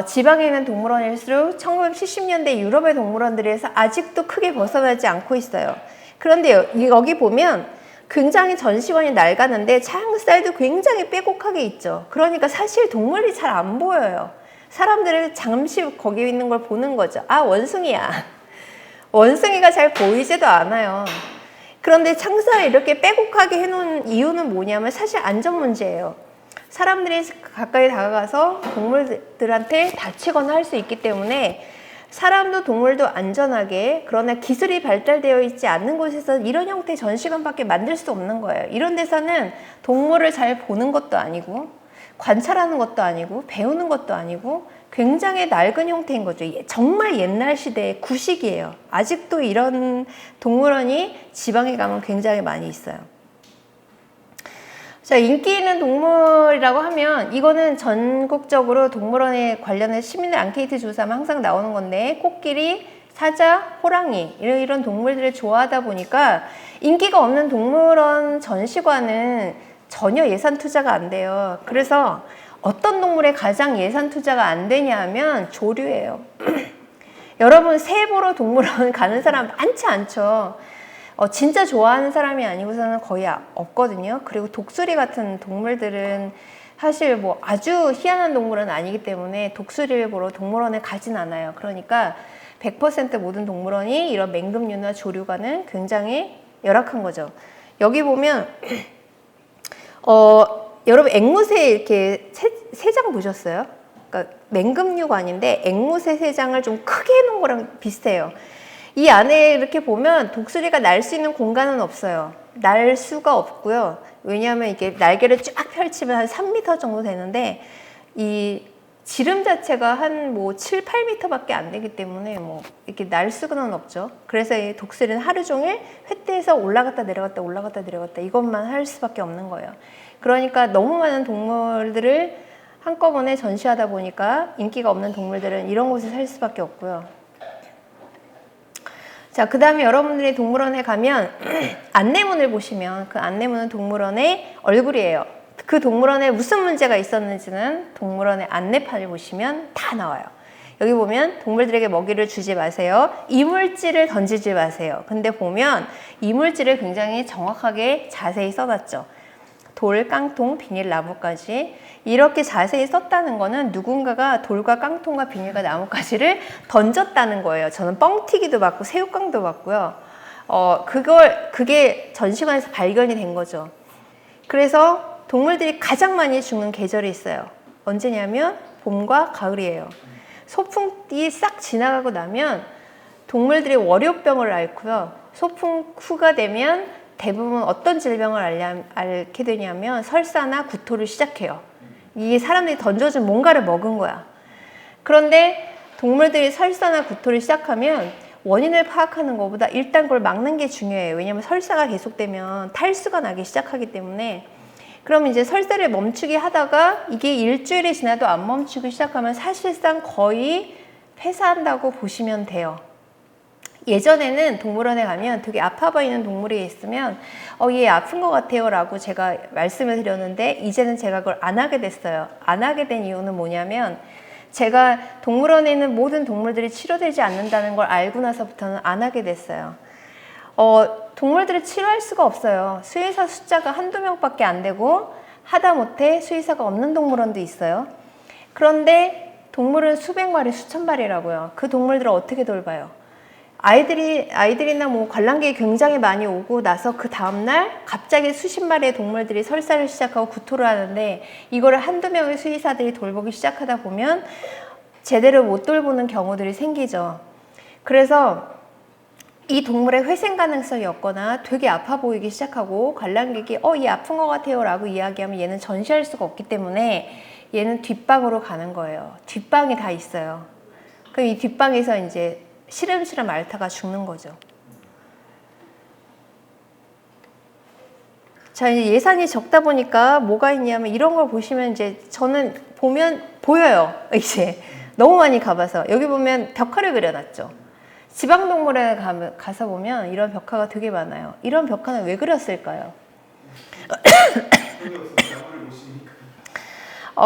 지방에 있는 동물원일수록 1970년대 유럽의 동물원들에서 아직도 크게 벗어나지 않고 있어요. 그런데 여기 보면 굉장히 전시관이 낡았는데 창살도 굉장히 빼곡하게 있죠. 그러니까 사실 동물이 잘 안 보여요. 사람들은 잠시 거기 있는 걸 보는 거죠. 아, 원숭이야. 원숭이가 잘 보이지도 않아요. 그런데 창살을 이렇게 빼곡하게 해놓은 이유는 뭐냐면 사실 안전 문제예요. 사람들이 가까이 다가가서 동물들한테 다치거나 할 수 있기 때문에 사람도 동물도 안전하게, 그러나 기술이 발달되어 있지 않는 곳에서 이런 형태의 전시관밖에 만들 수 없는 거예요. 이런 데서는 동물을 잘 보는 것도 아니고 관찰하는 것도 아니고 배우는 것도 아니고 굉장히 낡은 형태인 거죠. 정말 옛날 시대의 구식이에요. 아직도 이런 동물원이 지방에 가면 굉장히 많이 있어요. 자, 인기 있는 동물이라고 하면 이거는 전국적으로 동물원에 관련해서 시민들 앙케이트 조사하면 항상 나오는 건데, 코끼리, 사자, 호랑이 이런 동물들을 좋아하다 보니까 인기가 없는 동물원 전시관은 전혀 예산 투자가 안 돼요. 그래서 어떤 동물에 가장 예산 투자가 안 되냐 하면 조류예요. 여러분 새 보러 동물원 가는 사람 많지 않죠. 진짜 좋아하는 사람이 아니고서는 거의 없거든요. 그리고 독수리 같은 동물들은 사실 뭐 아주 희한한 동물은 아니기 때문에 독수리를 보러 동물원에 가진 않아요. 그러니까 100% 모든 동물원이 이런 맹금류나 조류관은 굉장히 열악한 거죠. 여기 보면 여러분 앵무새 이렇게 세 장 보셨어요? 그러니까 맹금류관인데 앵무새 3장을 좀 크게 해놓은 거랑 비슷해요. 이 안에 이렇게 보면 독수리가 날 수 있는 공간은 없어요. 날 수가 없고요. 왜냐하면 이게 날개를 쫙 펼치면 한 3m 정도 되는데 이 지름 자체가 한 뭐 7, 8m 밖에 안 되기 때문에 뭐 이렇게 날 수는 없죠. 그래서 이 독수리는 하루 종일 횃대에서 올라갔다 내려갔다 올라갔다 내려갔다 이것만 할 수밖에 없는 거예요. 그러니까 너무 많은 동물들을 한꺼번에 전시하다 보니까 인기가 없는 동물들은 이런 곳에 살 수밖에 없고요. 자, 그 다음에 여러분들이 동물원에 가면 안내문을 보시면 그 안내문은 동물원의 얼굴이에요. 그 동물원에 무슨 문제가 있었는지는 동물원의 안내판을 보시면 다 나와요. 여기 보면 동물들에게 먹이를 주지 마세요. 이물질을 던지지 마세요. 근데 보면 이물질을 굉장히 정확하게 자세히 써놨죠. 돌, 깡통, 비닐, 나무까지. 이렇게 자세히 썼다는 거는 누군가가 돌과 깡통과 비닐과 나뭇가지를 던졌다는 거예요. 저는 뻥튀기도 받고 새우깡도 받고요. 그게 전시관에서 발견이 된 거죠. 그래서 동물들이 가장 많이 죽는 계절이 있어요. 언제냐면 봄과 가을이에요. 소풍이 싹 지나가고 나면 동물들이 월요병을 앓고요. 소풍 후가 되면 대부분 어떤 질병을 앓게 되냐면 설사나 구토를 시작해요. 이게 사람들이 던져준 뭔가를 먹은 거야. 그런데 동물들이 설사나 구토를 시작하면 원인을 파악하는 것보다 일단 그걸 막는 게 중요해요. 왜냐하면 설사가 계속되면 탈수가 나기 시작하기 때문에. 그럼 이제 설사를 멈추게 하다가 이게 일주일이 지나도 안 멈추기 시작하면 사실상 거의 폐사한다고 보시면 돼요. 예전에는 동물원에 가면 되게 아파 보이는 동물이 있으면 얘 아픈 것 같아요 라고 제가 말씀을 드렸는데 이제는 제가 그걸 안 하게 됐어요. 안 하게 된 이유는 뭐냐면 제가 동물원에 있는 모든 동물들이 치료되지 않는다는 걸 알고 나서부터는 안 하게 됐어요. 동물들을 치료할 수가 없어요. 수의사 숫자가 한두 명밖에 안 되고 하다못해 수의사가 없는 동물원도 있어요. 그런데 동물은 수백 마리, 수천 마리라고요. 그 동물들을 어떻게 돌봐요? 아이들이나 뭐 관람객이 굉장히 많이 오고 나서 그 다음날 갑자기 수십 마리의 동물들이 설사를 시작하고 구토를 하는데 이거를 한두 명의 수의사들이 돌보기 시작하다 보면 제대로 못 돌보는 경우들이 생기죠. 그래서 이 동물의 회생 가능성이 없거나 되게 아파 보이기 시작하고 관람객이 얘 아픈 것 같아요 라고 이야기하면 얘는 전시할 수가 없기 때문에 얘는 뒷방으로 가는 거예요. 뒷방이 다 있어요. 그럼 이 뒷방에서 이제 시름시름 앓다가 죽는 거죠. 자, 이제 예산이 적다 보니까 뭐가 있냐면 이런 걸 보시면 이제 저는 보면 보여요. 이제 너무 많이 가봐서 여기 보면 벽화를 그려놨죠. 지방동물원에 가서 보면 이런 벽화가 되게 많아요. 이런 벽화는 왜 그렸을까요?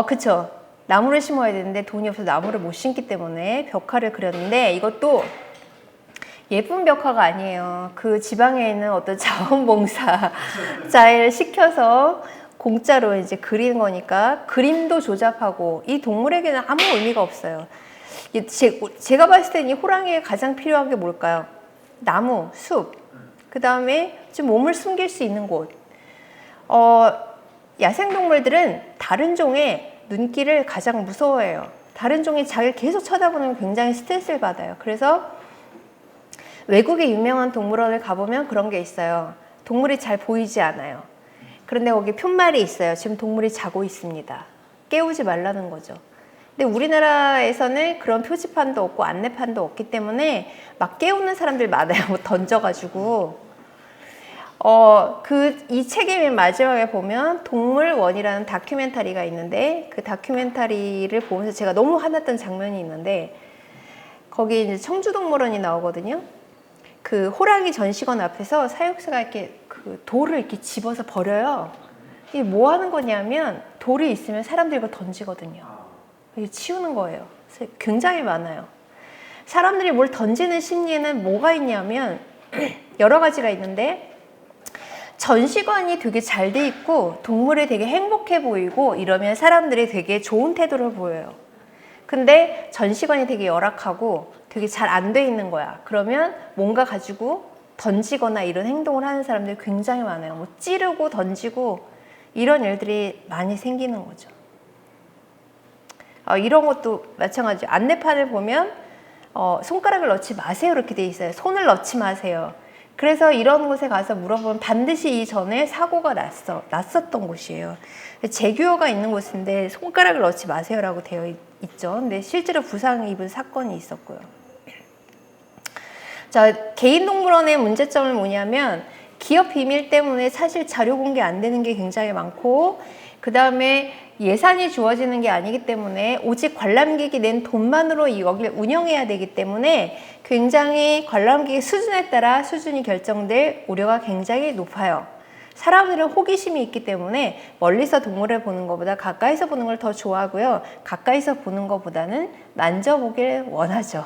그쵸. 나무를 심어야 되는데 돈이 없어서 나무를 못 심기 때문에 벽화를 그렸는데 이것도 예쁜 벽화가 아니에요. 그 지방에 있는 어떤 자원봉사자를 시켜서 공짜로 이제 그리는 거니까 그림도 조잡하고 이 동물에게는 아무 의미가 없어요. 제가 봤을 때는 이 호랑이에 가장 필요한 게 뭘까요? 나무, 숲, 그 다음에 좀 몸을 숨길 수 있는 곳. 야생동물들은 다른 종의 눈길을 가장 무서워해요. 다른 종이 자기를 계속 쳐다보면 굉장히 스트레스를 받아요. 그래서 외국의 유명한 동물원을 가보면 그런 게 있어요. 동물이 잘 보이지 않아요. 그런데 거기 푯말이 있어요. 지금 동물이 자고 있습니다. 깨우지 말라는 거죠. 근데 우리나라에서는 그런 표지판도 없고 안내판도 없기 때문에 막 깨우는 사람들 많아요. 뭐 던져가지고. 이 책의 맨 마지막에 보면 동물원이라는 다큐멘터리가 있는데 그 다큐멘터리를 보면서 제가 너무 화났던 장면이 있는데 거기 이제 청주동물원이 나오거든요. 그 호랑이 전시관 앞에서 사육사가 이렇게 그 돌을 이렇게 집어서 버려요. 이게 뭐 하는 거냐면 돌이 있으면 사람들이 이걸 던지거든요. 이게 치우는 거예요. 굉장히 많아요. 사람들이 뭘 던지는 심리에는 뭐가 있냐면 여러 가지가 있는데 전시관이 되게 잘 돼 있고 동물이 되게 행복해 보이고 이러면 사람들이 되게 좋은 태도를 보여요. 근데 전시관이 되게 열악하고 되게 잘 안 돼 있는 거야. 그러면 뭔가 가지고 던지거나 이런 행동을 하는 사람들이 굉장히 많아요. 뭐 찌르고 던지고 이런 일들이 많이 생기는 거죠. 이런 것도 마찬가지죠. 안내판을 보면 손가락을 넣지 마세요 이렇게 돼 있어요. 손을 넣지 마세요. 그래서 이런 곳에 가서 물어보면 반드시 이전에 사고가 났었던 곳이에요. 재규어가 있는 곳인데 손가락을 넣지 마세요라고 되어 있죠. 근데 실제로 부상 입은 사건이 있었고요. 자, 개인동물원의 문제점은 뭐냐면 기업 비밀 때문에 사실 자료 공개 안 되는 게 굉장히 많고 그 다음에 예산이 주어지는 게 아니기 때문에 오직 관람객이 낸 돈만으로 여기를 운영해야 되기 때문에 굉장히 관람객의 수준에 따라 수준이 결정될 우려가 굉장히 높아요. 사람들은 호기심이 있기 때문에 멀리서 동물을 보는 것보다 가까이서 보는 걸 더 좋아하고요. 가까이서 보는 것보다는 만져보길 원하죠.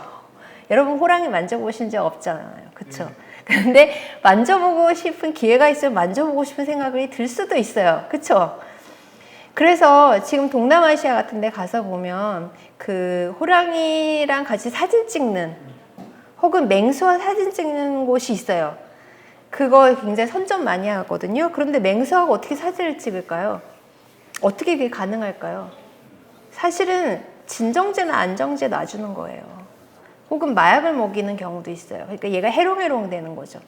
여러분 호랑이 만져보신 적 없잖아요. 그쵸? 근데 만져보고 싶은 기회가 있으면 만져보고 싶은 생각이 들 수도 있어요. 그쵸? 그래서 지금 동남아시아 같은 데 가서 보면 그 호랑이랑 같이 사진 찍는 혹은 맹수와 사진 찍는 곳이 있어요. 그거 굉장히 선전 많이 하거든요. 그런데 맹수하고 어떻게 사진을 찍을까요? 어떻게 그게 가능할까요? 사실은 진정제나 안정제 놔주는 거예요. 혹은 마약을 먹이는 경우도 있어요. 그러니까 얘가 해롱해롱 되는 거죠.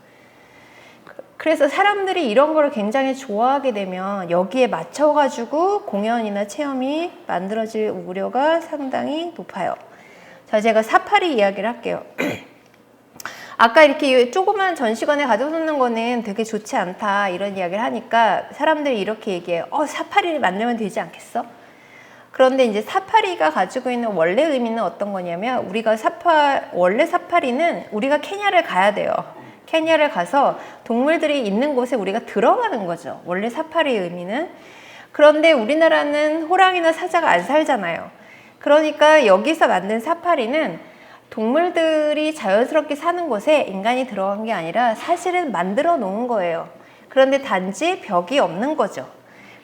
그래서 사람들이 이런 거를 굉장히 좋아하게 되면 여기에 맞춰가지고 공연이나 체험이 만들어질 우려가 상당히 높아요. 자, 제가 사파리 이야기를 할게요. 아까 이렇게 조그만 전시관에 가둬놓는 거는 되게 좋지 않다 이런 이야기를 하니까 사람들이 이렇게 얘기해요. 사파리를 만들면 되지 않겠어? 그런데 이제 사파리가 가지고 있는 원래 의미는 어떤 거냐면 우리가 원래 사파리는 우리가 케냐를 가야 돼요. 케냐를 가서 동물들이 있는 곳에 우리가 들어가는 거죠. 원래 사파리의 의미는. 그런데 우리나라는 호랑이나 사자가 안 살잖아요. 그러니까 여기서 만든 사파리는 동물들이 자연스럽게 사는 곳에 인간이 들어간 게 아니라 사실은 만들어 놓은 거예요. 그런데 단지 벽이 없는 거죠.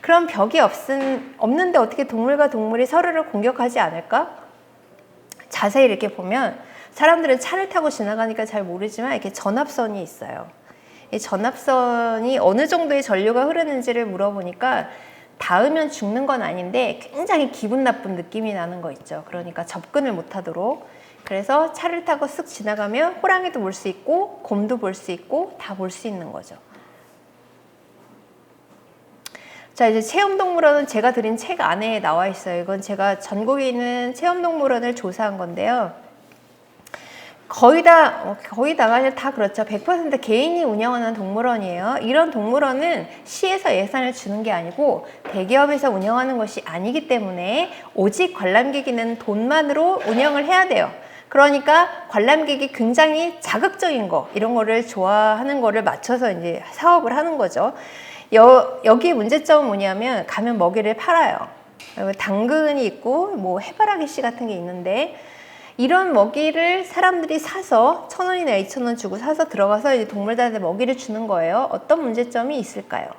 그럼 벽이 없는데 어떻게 동물과 동물이 서로를 공격하지 않을까? 자세히 이렇게 보면 사람들은 차를 타고 지나가니까 잘 모르지만 이렇게 전압선이 있어요. 이 전압선이 어느 정도의 전류가 흐르는지를 물어보니까 닿으면 죽는 건 아닌데 굉장히 기분 나쁜 느낌이 나는 거 있죠. 그러니까 접근을 못 하도록. 그래서 차를 타고 쓱 지나가면 호랑이도 볼 수 있고 곰도 볼 수 있고 다 볼 수 있는 거죠. 자, 이제 체험동물원은 제가 드린 책 안에 나와 있어요. 이건 제가 전국에 있는 체험동물원을 조사한 건데요. 거의 다가 아니라 다 그렇죠. 100% 개인이 운영하는 동물원이에요. 이런 동물원은 시에서 예산을 주는 게 아니고 대기업에서 운영하는 것이 아니기 때문에 오직 관람객이는 돈만으로 운영을 해야 돼요. 그러니까 관람객이 굉장히 자극적인 거, 이런 거를 좋아하는 거를 맞춰서 이제 사업을 하는 거죠. 여기 문제점은 뭐냐면 가면 먹이를 팔아요. 당근이 있고 뭐 해바라기 씨 같은 게 있는데 이런 먹이를 사람들이 사서 1,000원이나 2,000원 주고 사서 들어가서 이제 동물들한테 먹이를 주는 거예요. 어떤 문제점이 있을까요?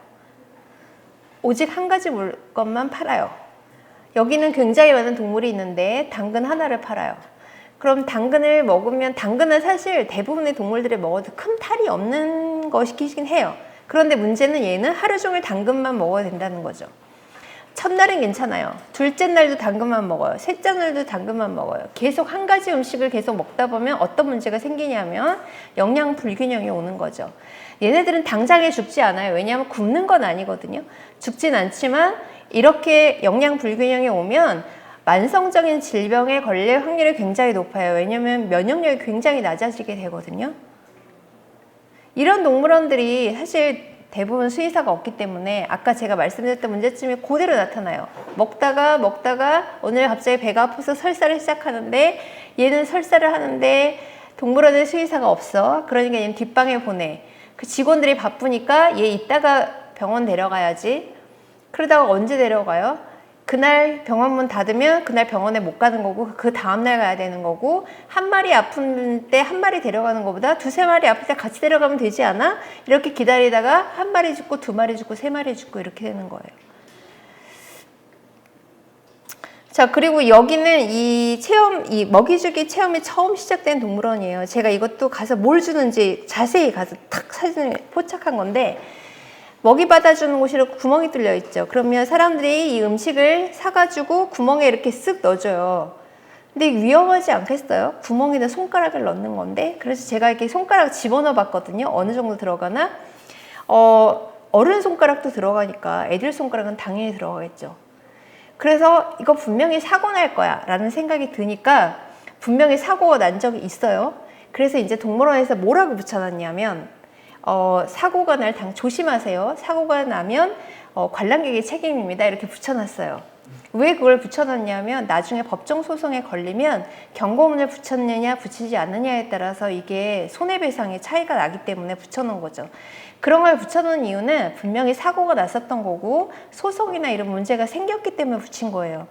오직 한 가지 물건만 팔아요. 여기는 굉장히 많은 동물이 있는데 당근 하나를 팔아요. 그럼 당근을 먹으면, 당근은 사실 대부분의 동물들이 먹어도 큰 탈이 없는 것이긴 해요. 그런데 문제는 얘는 하루 종일 당근만 먹어야 된다는 거죠. 첫날은 괜찮아요. 둘째 날도 당근만 먹어요. 셋째 날도 당근만 먹어요. 계속 한 가지 음식을 계속 먹다 보면 어떤 문제가 생기냐면 영양 불균형이 오는 거죠. 얘네들은 당장에 죽지 않아요. 왜냐하면 굶는 건 아니거든요. 죽진 않지만 이렇게 영양 불균형이 오면 만성적인 질병에 걸릴 확률이 굉장히 높아요. 왜냐하면 면역력이 굉장히 낮아지게 되거든요. 이런 동물원들이 사실 대부분 수의사가 없기 때문에 아까 제가 말씀드렸던 문제점이 그대로 나타나요. 먹다가 오늘 갑자기 배가 아파서 설사를 시작하는데 얘는 설사를 하는데 동물원에 수의사가 없어. 그러니까 얘는 뒷방에 보내. 그 직원들이 바쁘니까 얘 이따가 병원 데려가야지. 그러다가 언제 데려가요? 그날 병원문 닫으면 그날 병원에 못 가는 거고 그 다음날 가야 되는 거고, 한 마리 아픈 때 한 마리 데려가는 것보다 두세 마리 아플 때 같이 데려가면 되지 않아? 이렇게 기다리다가 한 마리 죽고 두 마리 죽고 세 마리 죽고 이렇게 되는 거예요. 자, 그리고 여기는 이 먹이주기 체험이 처음 시작된 동물원이에요. 제가 이것도 가서 뭘 주는지 자세히 가서 탁 사진을 포착한 건데, 먹이 받아주는 곳이 이렇게 구멍이 뚫려 있죠. 그러면 사람들이 이 음식을 사가지고 구멍에 이렇게 쓱 넣어줘요. 근데 위험하지 않겠어요? 구멍에다 손가락을 넣는 건데. 그래서 제가 이렇게 손가락 집어넣어 봤거든요. 어느 정도 들어가나? 어른 손가락도 들어가니까 애들 손가락은 당연히 들어가겠죠. 그래서 이거 분명히 사고 날 거야 라는 생각이 드니까 분명히 사고가 난 적이 있어요. 그래서 이제 동물원에서 뭐라고 붙여놨냐면 사고가 날 당 조심하세요. 사고가 나면 관람객의 책임입니다. 이렇게 붙여놨어요. 왜 그걸 붙여놨냐면 나중에 법정 소송에 걸리면 경고문을 붙였느냐 붙이지 않느냐에 따라서 이게 손해배상의 차이가 나기 때문에 붙여놓은 거죠. 그런 걸 붙여놓은 이유는 분명히 사고가 났었던 거고 소송이나 이런 문제가 생겼기 때문에 붙인 거예요.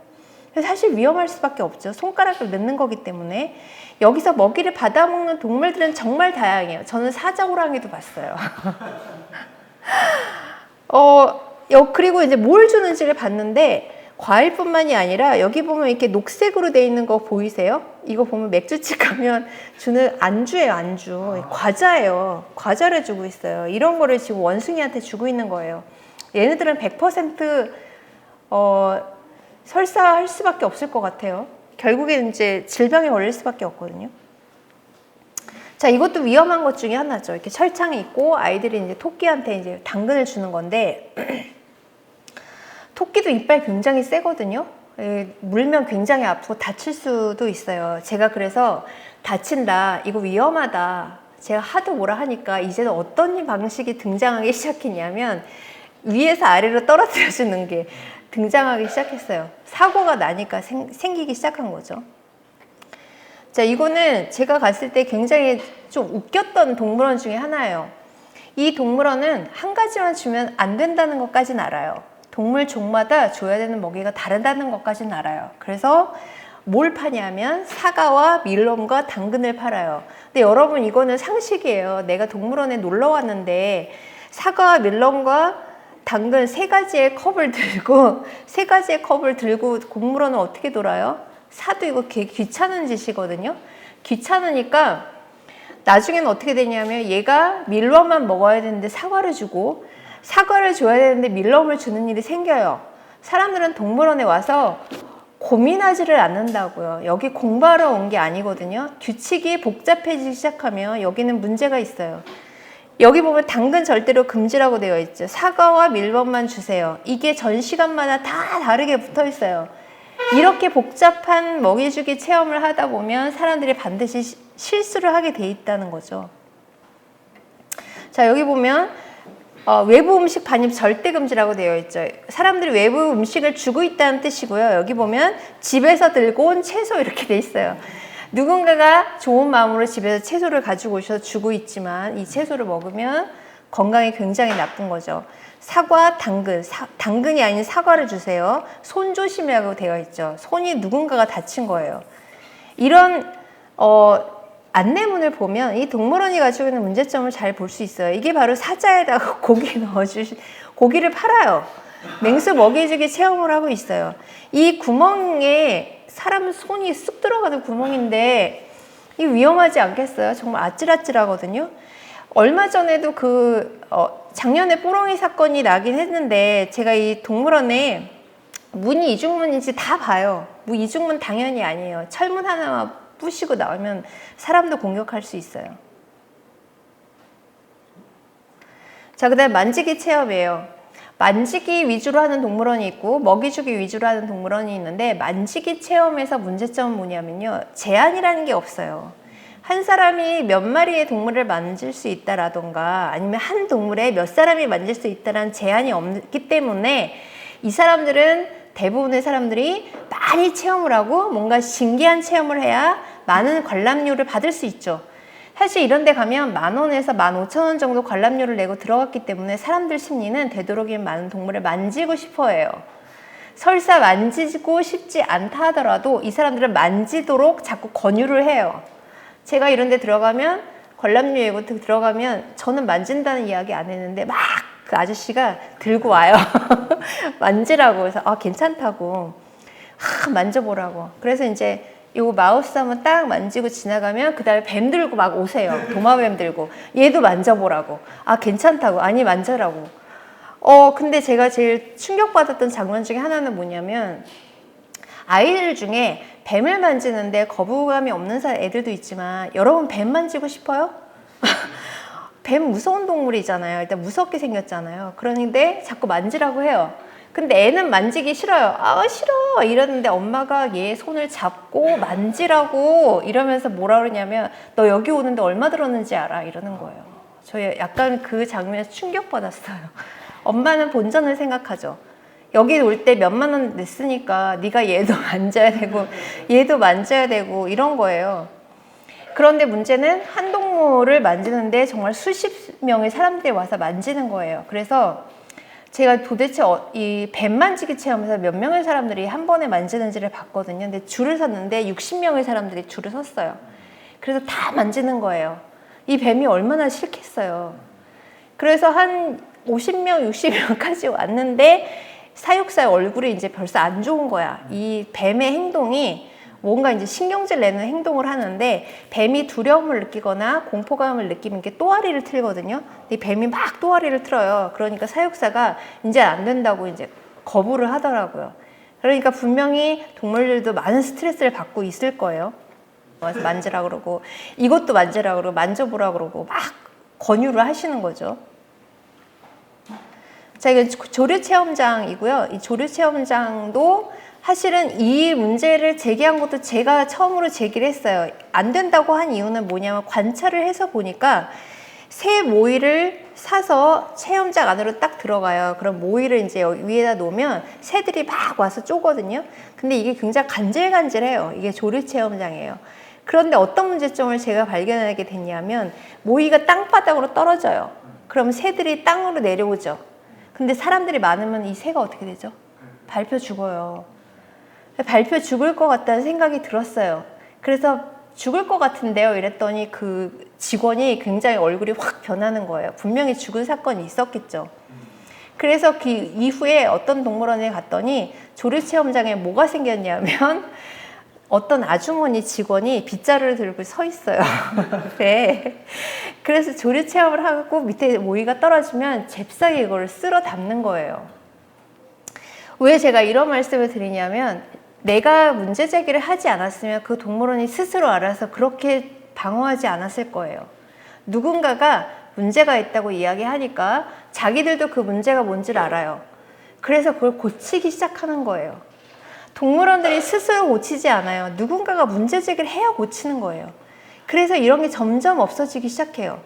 사실 위험할 수밖에 없죠. 손가락을 넣는 거기 때문에. 여기서 먹이를 받아먹는 동물들은 정말 다양해요. 저는 사자호랑이도 봤어요. 그리고 이제 뭘 주는지를 봤는데 과일뿐만이 아니라 여기 보면 이렇게 녹색으로 돼 있는 거 보이세요? 이거 보면 맥주집 가면 주는 안주예요, 안주. 과자예요. 과자를 주고 있어요. 이런 거를 지금 원숭이한테 주고 있는 거예요. 얘네들은 100% 설사할 수밖에 없을 것 같아요. 결국에는 이제 질병에 걸릴 수밖에 없거든요. 자, 이것도 위험한 것 중에 하나죠. 이렇게 철창이 있고 아이들이 이제 토끼한테 이제 당근을 주는 건데 토끼도 이빨 굉장히 세거든요. 물면 굉장히 아프고 다칠 수도 있어요. 제가 그래서 다친다, 이거 위험하다, 제가 하도 뭐라 하니까 이제는 어떤 방식이 등장하기 시작했냐면 위에서 아래로 떨어뜨려 주는 게 등장하기 시작했어요. 사고가 나니까 생기기 시작한 거죠. 자, 이거는 제가 갔을 때 굉장히 좀 웃겼던 동물원 중에 하나예요. 이 동물원은 한 가지만 주면 안 된다는 것까지는 알아요. 동물 종마다 줘야 되는 먹이가 다르다는 것까지는 알아요. 그래서 뭘 파냐면 사과와 밀럼과 당근을 팔아요. 근데 여러분, 이거는 상식이에요. 내가 동물원에 놀러 왔는데 사과와 밀럼과 당근 세 가지의 컵을 들고 동물원은 어떻게 돌아요? 사도 이거 귀찮은 짓이거든요. 귀찮으니까 나중에는 어떻게 되냐면 얘가 밀럼만 먹어야 되는데 사과를 주고, 사과를 줘야 되는데 밀럼을 주는 일이 생겨요. 사람들은 동물원에 와서 고민하지를 않는다고요. 여기 공부하러 온 게 아니거든요. 규칙이 복잡해지기 시작하면 여기는 문제가 있어요. 여기 보면 당근 절대로 금지라고 되어 있죠. 사과와 밀법만 주세요. 이게 전 시간마다 다 다르게 붙어 있어요. 이렇게 복잡한 먹이주기 체험을 하다 보면 사람들이 반드시 실수를 하게 돼 있다는 거죠. 자, 여기 보면 외부 음식 반입 절대 금지라고 되어 있죠. 사람들이 외부 음식을 주고 있다는 뜻이고요. 여기 보면 집에서 들고 온 채소 이렇게 돼 있어요. 누군가가 좋은 마음으로 집에서 채소를 가지고 오셔서 주고 있지만 이 채소를 먹으면 건강에 굉장히 나쁜 거죠. 사과, 당근, 당근이 아닌 사과를 주세요. 손 조심이라고 되어 있죠. 손이 누군가가 다친 거예요. 이런 안내문을 보면 이 동물원이 가지고 있는 문제점을 잘 볼 수 있어요. 이게 바로 사자에다가 고기를 팔아요. 맹수 먹이주기 체험을 하고 있어요. 이 구멍에 사람 손이 쑥 들어가는 구멍인데 이 위험하지 않겠어요? 정말 아찔아찔하거든요. 얼마 전에도 작년에 뽀롱이 사건이 나긴 했는데 제가 이 동물원에 문이 이중문인지 다 봐요. 이중문 당연히 아니에요. 철문 하나만 부시고 나오면 사람도 공격할 수 있어요. 자, 그 다음 만지기 체험이에요. 만지기 위주로 하는 동물원이 있고 먹이주기 위주로 하는 동물원이 있는데 만지기 체험에서 문제점은 뭐냐면요. 제한이라는 게 없어요. 한 사람이 몇 마리의 동물을 만질 수 있다라던가 아니면 한 동물에 몇 사람이 만질 수 있다라는 제한이 없기 때문에 이 사람들은 대부분의 사람들이 많이 체험을 하고 뭔가 신기한 체험을 해야 많은 관람료를 받을 수 있죠. 사실 이런 데 가면 10,000원에서 15,000원 정도 관람료를 내고 들어갔기 때문에 사람들 심리는 되도록이면 많은 동물을 만지고 싶어 해요. 설사 만지고 싶지 않다 하더라도 이 사람들은 만지도록 자꾸 권유를 해요. 제가 이런 데 들어가면 관람료 예고 들어가면 저는 만진다는 이야기 안 했는데 막 그 아저씨가 들고 와요. 만지라고 해서 괜찮다고 만져보라고. 그래서 이제 요거 마우스 한번 딱 만지고 지나가면 그 다음에 뱀 들고 막 오세요. 도마뱀 들고 얘도 만져보라고. 괜찮다고. 아니 만져라고. 근데 제가 제일 충격받았던 장면 중에 하나는 뭐냐면 아이들 중에 뱀을 만지는데 거부감이 없는 애들도 있지만 여러분 뱀 만지고 싶어요? 뱀 무서운 동물이잖아요. 일단 무섭게 생겼잖아요. 그런데 자꾸 만지라고 해요. 근데 애는 만지기 싫어요. 싫어 이러는데 엄마가 얘 손을 잡고 만지라고 이러면서 뭐라 그러냐면 너 여기 오는데 얼마 들었는지 알아? 이러는 거예요. 저 약간 그 장면에서 충격받았어요. 엄마는 본전을 생각하죠. 여기 올 때 몇만 원 냈으니까 네가 얘도 만져야 되고 얘도 만져야 되고 이런 거예요. 그런데 문제는 한 동물을 만지는데 정말 수십 명의 사람들이 와서 만지는 거예요. 그래서 제가 도대체 이 뱀 만지기 체험에서 몇 명의 사람들이 한 번에 만지는지를 봤거든요. 근데 줄을 섰는데 60명의 사람들이 줄을 섰어요. 그래서 다 만지는 거예요. 이 뱀이 얼마나 싫겠어요. 그래서 한 50명, 60명까지 왔는데 사육사의 얼굴이 이제 벌써 안 좋은 거야. 이 뱀의 행동이 뭔가 이제 신경질 내는 행동을 하는데 뱀이 두려움을 느끼거나 공포감을 느끼면 이렇게 또아리를 틀거든요. 근데 뱀이 막 또아리를 틀어요. 그러니까 사육사가 이제 안 된다고 이제 거부를 하더라고요. 그러니까 분명히 동물들도 많은 스트레스를 받고 있을 거예요. 와서 만지라 그러고 이것도 만지라 그러고 만져보라 그러고 막 권유를 하시는 거죠. 자, 이건 조류 체험장이고요. 이 조류 체험장도 사실은 이 문제를 제기한 것도 제가 처음으로 제기를 했어요. 안 된다고 한 이유는 뭐냐면 관찰을 해서 보니까 새 모이를 사서 체험장 안으로 딱 들어가요. 그럼 모이를 이제 위에다 놓으면 새들이 막 와서 쪼거든요. 근데 이게 굉장히 간질간질해요. 이게 조류 체험장이에요. 그런데 어떤 문제점을 제가 발견하게 됐냐면 모이가 땅바닥으로 떨어져요. 그럼 새들이 땅으로 내려오죠. 근데 사람들이 많으면 이 새가 어떻게 되죠? 밟혀 죽어요. 밟혀 죽을 것 같다는 생각이 들었어요. 그래서 죽을 것 같은데요 이랬더니 그 직원이 굉장히 얼굴이 확 변하는 거예요. 분명히 죽은 사건이 있었겠죠. 그래서 그 이후에 어떤 동물원에 갔더니 조류 체험장에 뭐가 생겼냐면 어떤 아주머니 직원이 빗자루를 들고 서 있어요. 네. 그래서 조류 체험을 하고 밑에 모이가 떨어지면 잽싸게 이걸 쓸어 담는 거예요. 왜 제가 이런 말씀을 드리냐면 내가 문제 제기를 하지 않았으면 그 동물원이 스스로 알아서 그렇게 방어하지 않았을 거예요. 누군가가 문제가 있다고 이야기하니까 자기들도 그 문제가 뭔지를 알아요. 그래서 그걸 고치기 시작하는 거예요. 동물원들이 스스로 고치지 않아요. 누군가가 문제 제기를 해야 고치는 거예요. 그래서 이런 게 점점 없어지기 시작해요.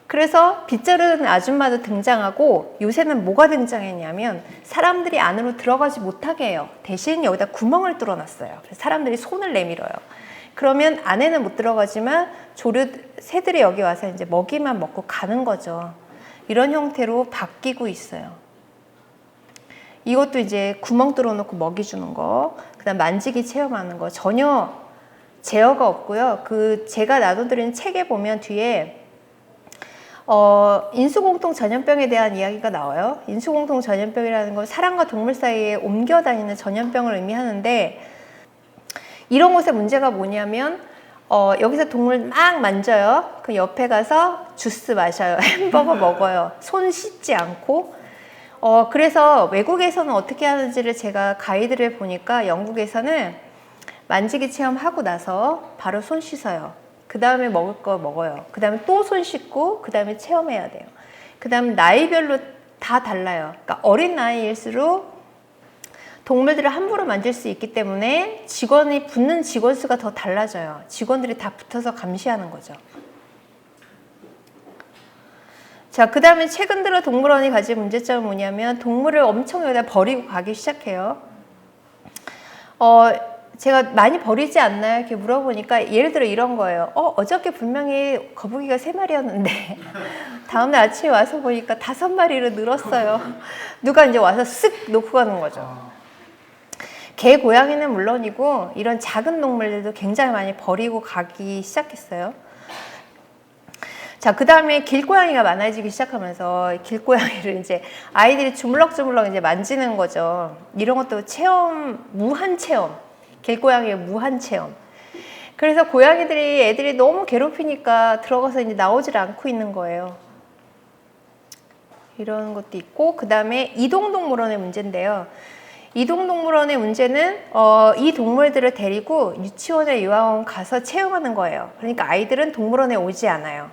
그래서 빗자루는 아줌마도 등장하고 요새는 뭐가 등장했냐면 사람들이 안으로 들어가지 못하게 해요. 대신 여기다 구멍을 뚫어놨어요. 그래서 사람들이 손을 내밀어요. 그러면 안에는 못 들어가지만 새들이 여기 와서 이제 먹이만 먹고 가는 거죠. 이런 형태로 바뀌고 있어요. 이것도 이제 구멍 뚫어놓고 먹이 주는 거, 그다음 만지기 체험하는 거 전혀 제어가 없고요. 제가 나눠드린 책에 보면 뒤에 인수공통 전염병에 대한 이야기가 나와요. 인수공통 전염병이라는 건 사람과 동물 사이에 옮겨 다니는 전염병을 의미하는데 이런 곳에 문제가 뭐냐면 여기서 동물 막 만져요. 그 옆에 가서 주스 마셔요. 햄버거 먹어요. 손 씻지 않고. 그래서 외국에서는 어떻게 하는지를 제가 가이드를 보니까 영국에서는 만지기 체험하고 나서 바로 손 씻어요. 그 다음에 먹을 거 먹어요. 그 다음에 또 손 씻고 그 다음에 체험해야 돼요. 그 다음에 나이별로 다 달라요. 그러니까 어린 나이일수록 동물들을 함부로 만질 수 있기 때문에 직원이 붙는 직원 수가 더 달라져요. 직원들이 다 붙어서 감시하는 거죠. 자, 그 다음에 최근 들어 동물원이 가진 문제점은 뭐냐면 동물을 엄청 여기다 버리고 가기 시작해요. 제가 많이 버리지 않나요? 이렇게 물어보니까 예를 들어 이런 거예요. 어저께 분명히 거북이가 3마리였는데 다음날 아침에 와서 보니까 5마리로 늘었어요. 누가 이제 와서 쓱 놓고 가는 거죠. 개, 고양이는 물론이고 이런 작은 동물들도 굉장히 많이 버리고 가기 시작했어요. 자, 그 다음에 길고양이가 많아지기 시작하면서 길고양이를 이제 아이들이 주물럭주물럭 이제 만지는 거죠. 이런 것도 체험, 무한 체험. 길고양이의 무한 체험. 그래서 애들이 너무 괴롭히니까 들어가서 이제 나오질 않고 있는 거예요. 이런 것도 있고, 그 다음에 이동동물원의 문제인데요. 이동동물원의 문제는 이 동물들을 데리고 유치원에 유아원 가서 체험하는 거예요. 그러니까 아이들은 동물원에 오지 않아요.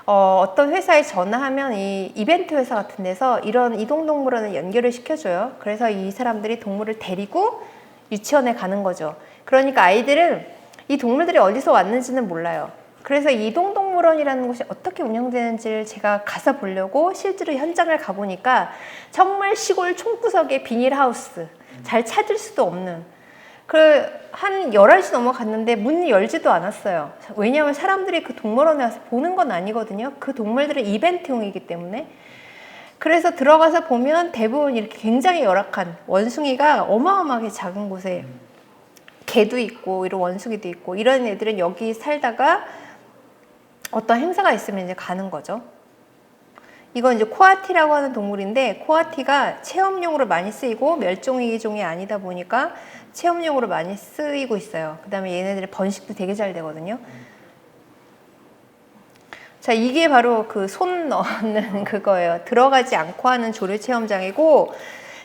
어떤 회사에 전화하면 이 이벤트 회사 같은 데서 이런 이동동물원을 연결을 시켜줘요. 그래서 이 사람들이 동물을 데리고 유치원에 가는 거죠. 그러니까 아이들은 이 동물들이 어디서 왔는지는 몰라요. 그래서 이동동물원이라는 곳이 어떻게 운영되는지를 제가 가서 보려고 실제로 현장을 가보니까 정말 시골 촌구석의 비닐하우스, 잘 찾을 수도 없는, 한 11시 넘어갔는데 문이 열지도 않았어요. 왜냐하면 사람들이 그 동물원에 와서 보는 건 아니거든요. 그 동물들은 이벤트용이기 때문에. 그래서 들어가서 보면 대부분 이렇게 굉장히 열악한 원숭이가 어마어마하게 작은 곳에 개도 있고 이런 원숭이도 있고 이런 애들은 여기 살다가 어떤 행사가 있으면 이제 가는 거죠. 이건 이제 코아티라고 하는 동물인데 코아티가 체험용으로 많이 쓰이고 멸종위기종이 아니다 보니까 체험용으로 많이 쓰이고 있어요. 그 다음에 얘네들의 번식도 되게 잘 되거든요. 자, 이게 바로 그 손 넣는 그거예요. 들어가지 않고 하는 조류 체험장이고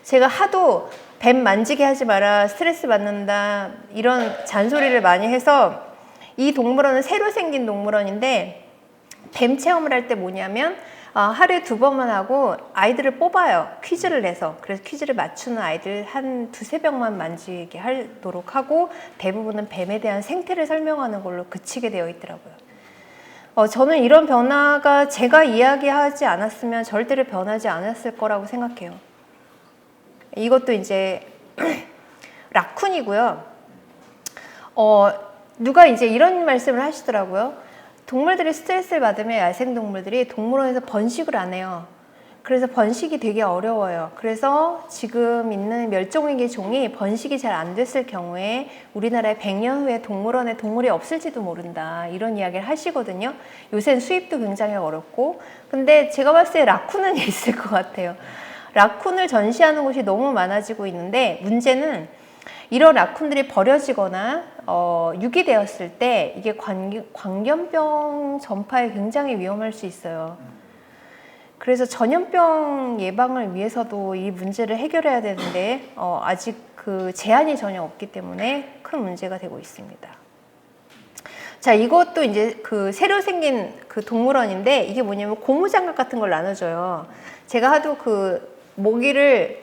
제가 하도 뱀 만지게 하지 마라, 스트레스 받는다 이런 잔소리를 많이 해서 이 동물원은 새로 생긴 동물원인데 뱀 체험을 할 때 뭐냐면 하루에 2번만 하고 아이들을 뽑아요. 퀴즈를 내서. 그래서 퀴즈를 맞추는 아이들 한 2~3명만 만지게 하도록 하고 대부분은 뱀에 대한 생태를 설명하는 걸로 그치게 되어 있더라고요. 저는 이런 변화가 제가 이야기하지 않았으면 절대로 변하지 않았을 거라고 생각해요. 이것도 이제 라쿤이고요. 누가 이제 이런 말씀을 하시더라고요. 동물들이 스트레스를 받으면 야생동물들이 동물원에서 번식을 안 해요. 그래서 번식이 되게 어려워요. 그래서 지금 있는 멸종위기 종이 번식이 잘 안 됐을 경우에 우리나라에 100년 후에 동물원에 동물이 없을지도 모른다. 이런 이야기를 하시거든요. 요새는 수입도 굉장히 어렵고. 근데 제가 봤을 때 라쿤은 있을 것 같아요. 라쿤을 전시하는 곳이 너무 많아지고 있는데 문제는 이런 라쿤들이 버려지거나 유기되었을 때 이게 광견병 전파에 굉장히 위험할 수 있어요. 그래서 전염병 예방을 위해서도 이 문제를 해결해야 되는데 아직 그 제한이 전혀 없기 때문에 큰 문제가 되고 있습니다. 자, 이것도 이제 그 새로 생긴 그 동물원인데 이게 뭐냐면 고무장갑 같은 걸 나눠줘요. 제가 하도 그 모기를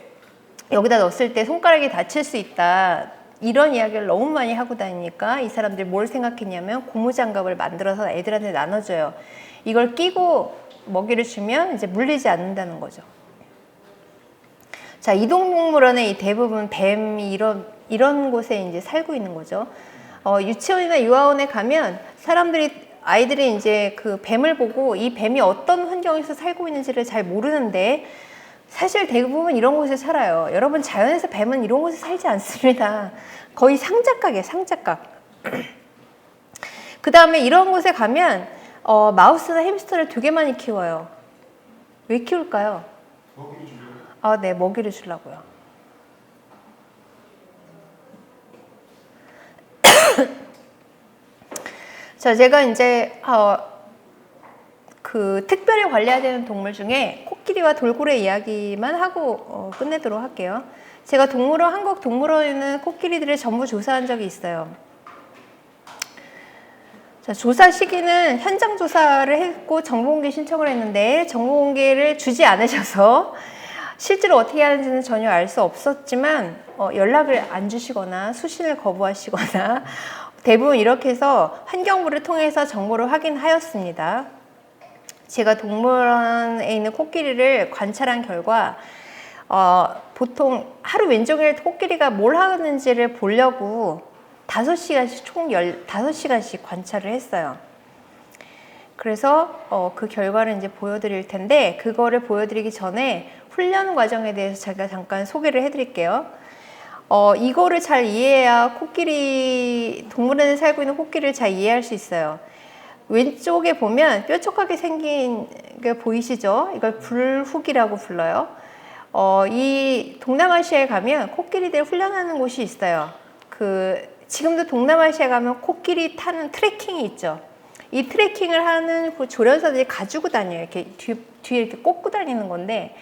여기다 넣었을 때 손가락이 다칠 수 있다. 이런 이야기를 너무 많이 하고 다니니까 이 사람들이 뭘 생각했냐면 고무장갑을 만들어서 애들한테 나눠줘요. 이걸 끼고 먹이를 주면 이제 물리지 않는다는 거죠. 자, 이동동물원의 이 대부분 뱀이 이런 곳에 이제 살고 있는 거죠. 유치원이나 유아원에 가면 아이들이 이제 그 뱀을 보고 이 뱀이 어떤 환경에서 살고 있는지를 잘 모르는데 사실 대부분 이런 곳에 살아요. 여러분, 자연에서 뱀은 이런 곳에 살지 않습니다. 거의 상자각이에요, 상자각. 그 다음에 이런 곳에 가면 마우스나 햄스터를 되게 많이 키워요. 왜 키울까요? 먹이를 주려고. 아, 네, 먹이를 주려고요. 자, 제가 이제 그 특별히 관리해야 되는 동물 중에 코끼리와 돌고래 이야기만 하고 끝내도록 할게요. 제가 한국 동물원에는 코끼리들을 전부 조사한 적이 있어요. 자, 조사 시기는 현장 조사를 했고 정보공개 신청을 했는데 정보공개를 주지 않으셔서 실제로 어떻게 하는지는 전혀 알 수 없었지만 연락을 안 주시거나 수신을 거부하시거나 대부분 이렇게 해서 환경부를 통해서 정보를 확인하였습니다. 제가 동물원에 있는 코끼리를 관찰한 결과 보통 하루 왼종일 코끼리가 뭘 하는지를 보려고 5시간씩 총 15시간씩 관찰을 했어요. 그래서 그 결과를 이제 보여드릴 텐데 그거를 보여드리기 전에 훈련 과정에 대해서 제가 잠깐 소개를 해드릴게요. 이거를 잘 이해해야 동물원에 살고 있는 코끼리를 잘 이해할 수 있어요. 왼쪽에 보면 뾰족하게 생긴 게 보이시죠? 이걸 불훅이라고 불러요. 이 동남아시아에 가면 코끼리들 훈련하는 곳이 있어요. 지금도 동남아시아에 가면 코끼리 타는 트레킹이 있죠. 이 트레킹을 하는 그 조련사들이 가지고 다녀요. 이렇게 뒤에 이렇게 꽂고 다니는 건데,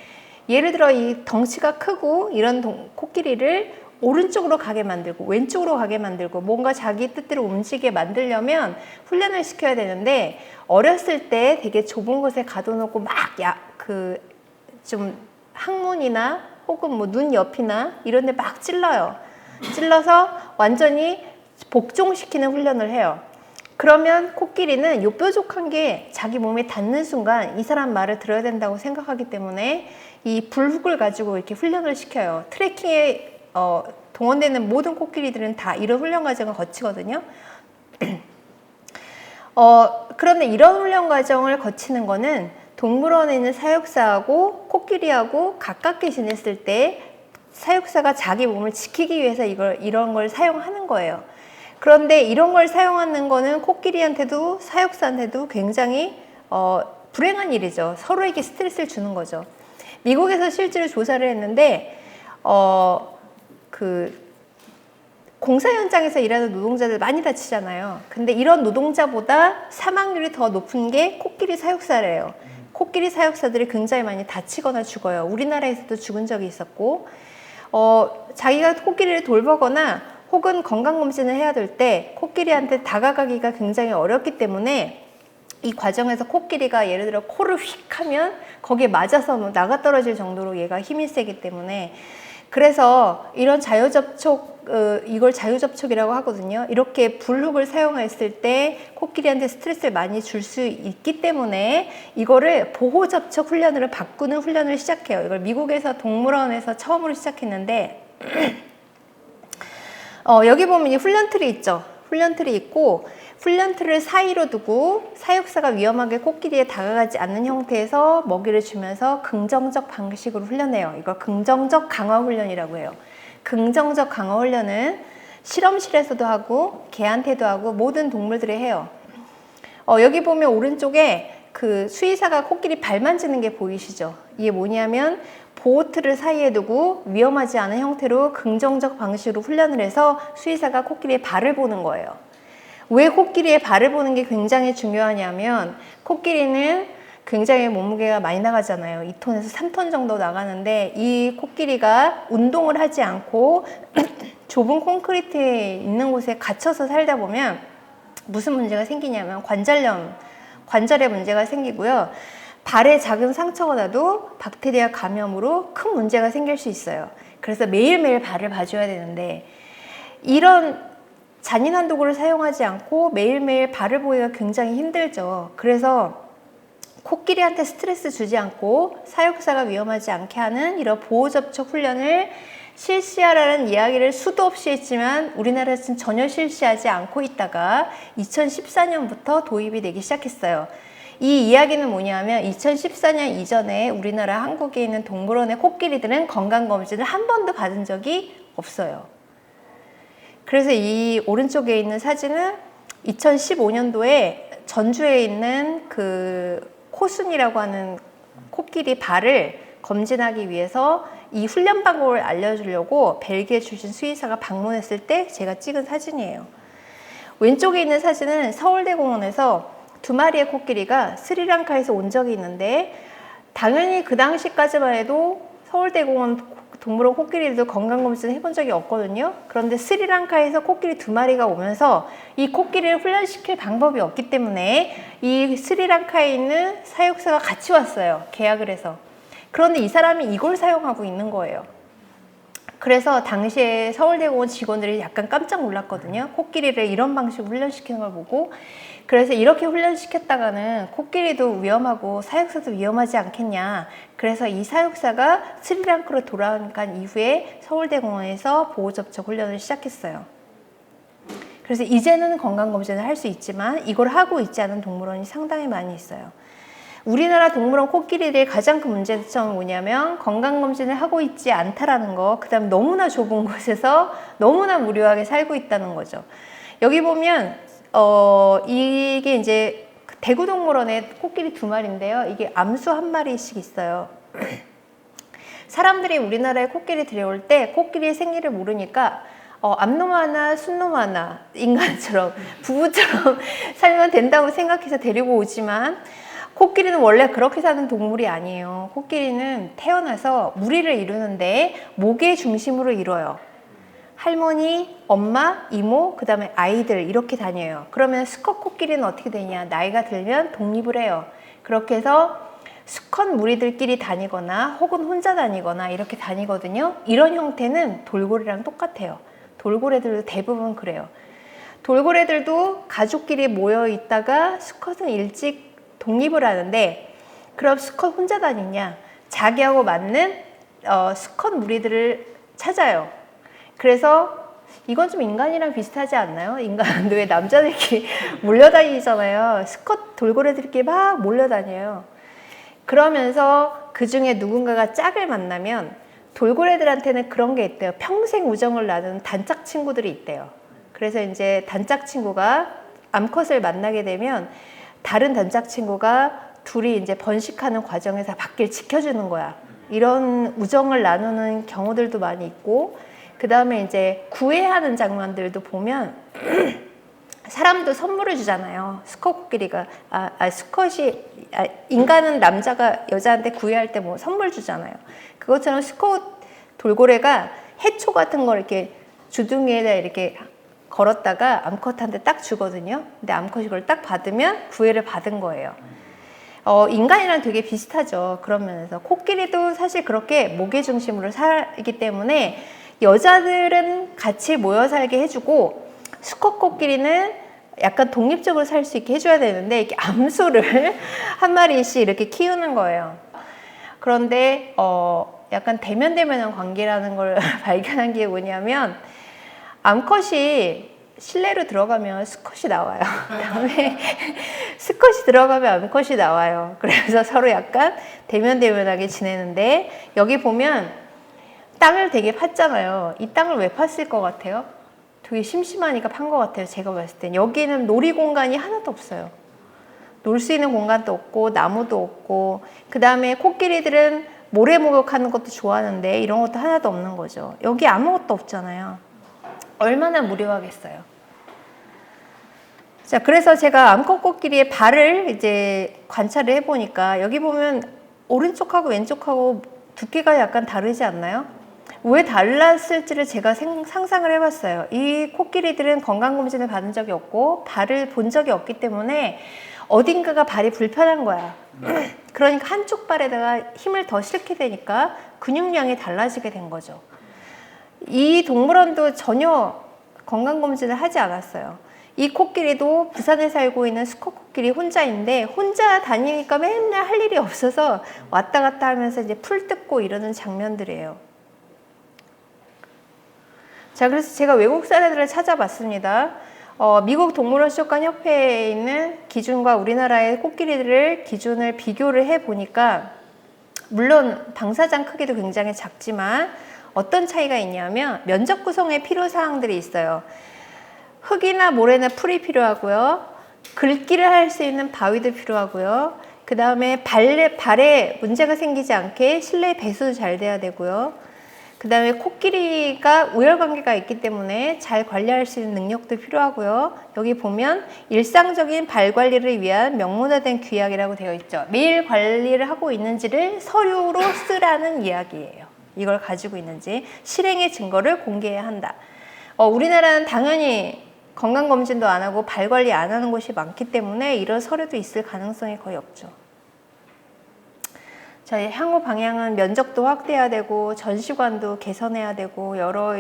예를 들어 이 덩치가 크고 이런 코끼리를 오른쪽으로 가게 만들고 왼쪽으로 가게 만들고 뭔가 자기 뜻대로 움직이게 만들려면 훈련을 시켜야 되는데, 어렸을 때 되게 좁은 곳에 가둬놓고 막 좀 항문이나 혹은 뭐 눈 옆이나 이런 데 막 찔러서 완전히 복종시키는 훈련을 해요. 그러면 코끼리는 요 뾰족한 게 자기 몸에 닿는 순간 이 사람 말을 들어야 된다고 생각하기 때문에 이 불훅을 가지고 이렇게 훈련을 시켜요. 트레킹에 동원되는 모든 코끼리들은 다 이런 훈련 과정을 거치거든요. 그런데 이런 훈련 과정을 거치는 거는 동물원에 있는 사육사하고 코끼리하고 가깝게 지냈을 때 사육사가 자기 몸을 지키기 위해서 이런 걸 사용하는 거예요. 그런데 이런 걸 사용하는 거는 코끼리한테도 사육사한테도 굉장히 불행한 일이죠. 서로에게 스트레스를 주는 거죠. 미국에서 실제로 조사를 했는데 공사 현장에서 일하는 노동자들 많이 다치잖아요. 근데 이런 노동자보다 사망률이 더 높은 게 코끼리 사육사래요. 코끼리 사육사들이 굉장히 많이 다치거나 죽어요. 우리나라에서도 죽은 적이 있었고, 자기가 코끼리를 돌보거나 혹은 건강검진을 해야 될 때 코끼리한테 다가가기가 굉장히 어렵기 때문에 이 과정에서 코끼리가 예를 들어 코를 휙 하면 거기에 맞아서 나가 떨어질 정도로 얘가 힘이 세기 때문에, 그래서 이런 이걸 자유접촉이라고 하거든요. 이렇게 불훅을 사용했을 때 코끼리한테 스트레스를 많이 줄 수 있기 때문에 이거를 보호접촉 훈련으로 바꾸는 훈련을 시작해요. 이걸 미국에서 동물원에서 처음으로 시작했는데 여기 보면 훈련틀이 있죠. 훈련틀이 있고 훈련틀을 사이로 두고 사육사가 위험하게 코끼리에 다가가지 않는 형태에서 먹이를 주면서 긍정적 방식으로 훈련해요. 이걸 긍정적 강화 훈련이라고 해요. 긍정적 강화 훈련은 실험실에서도 하고 개한테도 하고 모든 동물들이 해요. 여기 보면 오른쪽에 수의사가 코끼리 발 만지는 게 보이시죠? 이게 뭐냐면 보호틀을 사이에 두고 위험하지 않은 형태로 긍정적 방식으로 훈련을 해서 수의사가 코끼리의 발을 보는 거예요. 왜 코끼리의 발을 보는 게 굉장히 중요하냐면 코끼리는 굉장히 몸무게가 많이 나가잖아요. 2톤에서 3톤 정도 나가는데 이 코끼리가 운동을 하지 않고 좁은 콘크리트에 있는 곳에 갇혀서 살다 보면 무슨 문제가 생기냐면 관절에 문제가 생기고요. 발에 작은 상처가 나도 박테리아 감염으로 큰 문제가 생길 수 있어요. 그래서 매일매일 발을 봐줘야 되는데 이런 잔인한 도구를 사용하지 않고 매일매일 발을 보기가 굉장히 힘들죠. 그래서 코끼리한테 스트레스 주지 않고 사육사가 위험하지 않게 하는 이런 보호접촉 훈련을 실시하라는 이야기를 수도 없이 했지만 우리나라에서는 전혀 실시하지 않고 있다가 2014년부터 도입이 되기 시작했어요. 이 이야기는 뭐냐면 2014년 이전에 우리나라 한국에 있는 동물원의 코끼리들은 건강검진을 한 번도 받은 적이 없어요. 그래서 이 오른쪽에 있는 사진은 2015년도에 전주에 있는 그 코순이라고 하는 코끼리 발을 검진하기 위해서 이 훈련 방법을 알려주려고 벨기에 출신 수의사가 방문했을 때 제가 찍은 사진이에요. 왼쪽에 있는 사진은 서울대공원에서 2마리의 코끼리가 스리랑카에서 온 적이 있는데 당연히 그 당시까지만 해도 서울대공원 동물원 코끼리들도 건강검진을 해본 적이 없거든요. 그런데 스리랑카에서 코끼리 2마리가 오면서 이 코끼리를 훈련시킬 방법이 없기 때문에 이 스리랑카에 있는 사육사가 같이 왔어요. 계약을 해서. 그런데 이 사람이 이걸 사용하고 있는 거예요. 그래서 당시에 서울대공원 직원들이 약간 깜짝 놀랐거든요. 코끼리를 이런 방식으로 훈련시키는 걸 보고. 그래서 이렇게 훈련시켰다가는 코끼리도 위험하고 사육사도 위험하지 않겠냐. 그래서 이 사육사가 스리랑카로 돌아간 이후에 서울대공원에서 보호접촉 훈련을 시작했어요. 그래서 이제는 건강검진을 할 수 있지만 이걸 하고 있지 않은 동물원이 상당히 많이 있어요. 우리나라 동물원 코끼리들의 가장 큰 문제점은 뭐냐면 건강검진을 하고 있지 않다라는 거, 그 다음 너무나 좁은 곳에서 너무나 무료하게 살고 있다는 거죠. 여기 보면 이게 이제 대구동물원의 코끼리 2마리인데요. 이게 암수 1마리씩 있어요. 사람들이 우리나라에 코끼리 들여올 때 코끼리의 생리를 모르니까 암놈 하나, 순놈 하나, 인간처럼 부부처럼 살면 된다고 생각해서 데리고 오지만 코끼리는 원래 그렇게 사는 동물이 아니에요. 코끼리는 태어나서 무리를 이루는데 목의 중심으로 이뤄요. 할머니, 엄마, 이모, 그 다음에 아이들 이렇게 다녀요. 그러면 수컷 코끼리는 어떻게 되냐? 나이가 들면 독립을 해요. 그렇게 해서 수컷 무리들끼리 다니거나 혹은 혼자 다니거나 이렇게 다니거든요. 이런 형태는 돌고래랑 똑같아요. 돌고래들도 대부분 그래요. 돌고래들도 가족끼리 모여 있다가 수컷은 일찍 독립을 하는데 그럼 수컷 혼자 다니냐? 자기하고 맞는 수컷 무리들을 찾아요. 그래서 이건 좀 인간이랑 비슷하지 않나요? 인간도 왜 남자들끼리 몰려다니잖아요. 수컷 돌고래들끼리 막 몰려다녀요. 그러면서 그 중에 누군가가 짝을 만나면 돌고래들한테는 그런 게 있대요. 평생 우정을 나누는 단짝 친구들이 있대요. 그래서 이제 단짝 친구가 암컷을 만나게 되면 다른 단짝 친구가 둘이 이제 번식하는 과정에서 밖을 지켜주는 거야. 이런 우정을 나누는 경우들도 많이 있고, 그 다음에 이제 구애하는 장면들도 보면 사람도 선물을 주잖아요. 수컷 코끼리가 인간은 남자가 여자한테 구애할 때 뭐 선물 주잖아요. 그것처럼 수컷 돌고래가 해초 같은 걸 이렇게 주둥이에다 이렇게 걸었다가 암컷한테 딱 주거든요. 근데 암컷이 그걸 딱 받으면 구애를 받은 거예요. 인간이랑 되게 비슷하죠. 그런 면에서 코끼리도 사실 그렇게 목의 중심으로 살기 때문에 여자들은 같이 모여 살게 해주고 수컷 코끼리는 약간 독립적으로 살 수 있게 해줘야 되는데 이렇게 암수를 1마리씩 이렇게 키우는 거예요. 그런데 약간 대면대면한 관계라는 걸 발견한 게 뭐냐면 암컷이 실내로 들어가면 수컷이 나와요. 그다음에 수컷이 들어가면 암컷이 나와요. 그래서 서로 약간 대면대면하게 지내는데 여기 보면 땅을 되게 팠잖아요. 이 땅을 왜 팠을 것 같아요? 되게 심심하니까 판 것 같아요. 제가 봤을 땐. 여기는 놀이 공간이 하나도 없어요. 놀 수 있는 공간도 없고 나무도 없고 그 다음에 코끼리들은 모래 목욕하는 것도 좋아하는데 이런 것도 하나도 없는 거죠. 여기 아무것도 없잖아요. 얼마나 무료하겠어요. 자, 그래서 제가 암컷 코끼리의 발을 이제 관찰을 해보니까 여기 보면 오른쪽하고 왼쪽하고 두께가 약간 다르지 않나요? 왜 달랐을지를 제가 상상을 해봤어요. 이 코끼리들은 건강검진을 받은 적이 없고 발을 본 적이 없기 때문에 어딘가가 발이 불편한 거야. 그러니까 한쪽 발에다가 힘을 더 실게 되니까 근육량이 달라지게 된 거죠. 이 동물원도 전혀 건강검진을 하지 않았어요. 이 코끼리도 부산에 살고 있는 수컷 코끼리 혼자인데 혼자 다니니까 맨날 할 일이 없어서 왔다 갔다 하면서 이제 풀 뜯고 이러는 장면들이에요. 자, 그래서 제가 외국 사례들을 찾아봤습니다. 미국 동물원 수족관 협회에 있는 기준과 우리나라의 코끼리들을 기준을 비교를 해보니까 물론 방사장 크기도 굉장히 작지만 어떤 차이가 있냐면 면적 구성에 필요사항들이 있어요. 흙이나 모래나 풀이 필요하고요. 긁기를 할 수 있는 바위도 필요하고요. 그 다음에 발에 문제가 생기지 않게 실내 배수도 잘 돼야 되고요. 그 다음에 코끼리가 우열관계가 있기 때문에 잘 관리할 수 있는 능력도 필요하고요. 여기 보면 일상적인 발 관리를 위한 명문화된 규약이라고 되어 있죠. 매일 관리를 하고 있는지를 서류로 쓰라는 이야기예요. 이걸 가지고 있는지 실행의 증거를 공개해야 한다. 우리나라는 당연히 건강검진도 안 하고 발 관리 안 하는 곳이 많기 때문에 이런 서류도 있을 가능성이 거의 없죠. 자, 향후 방향은 면적도 확대해야 되고 전시관도 개선해야 되고 여러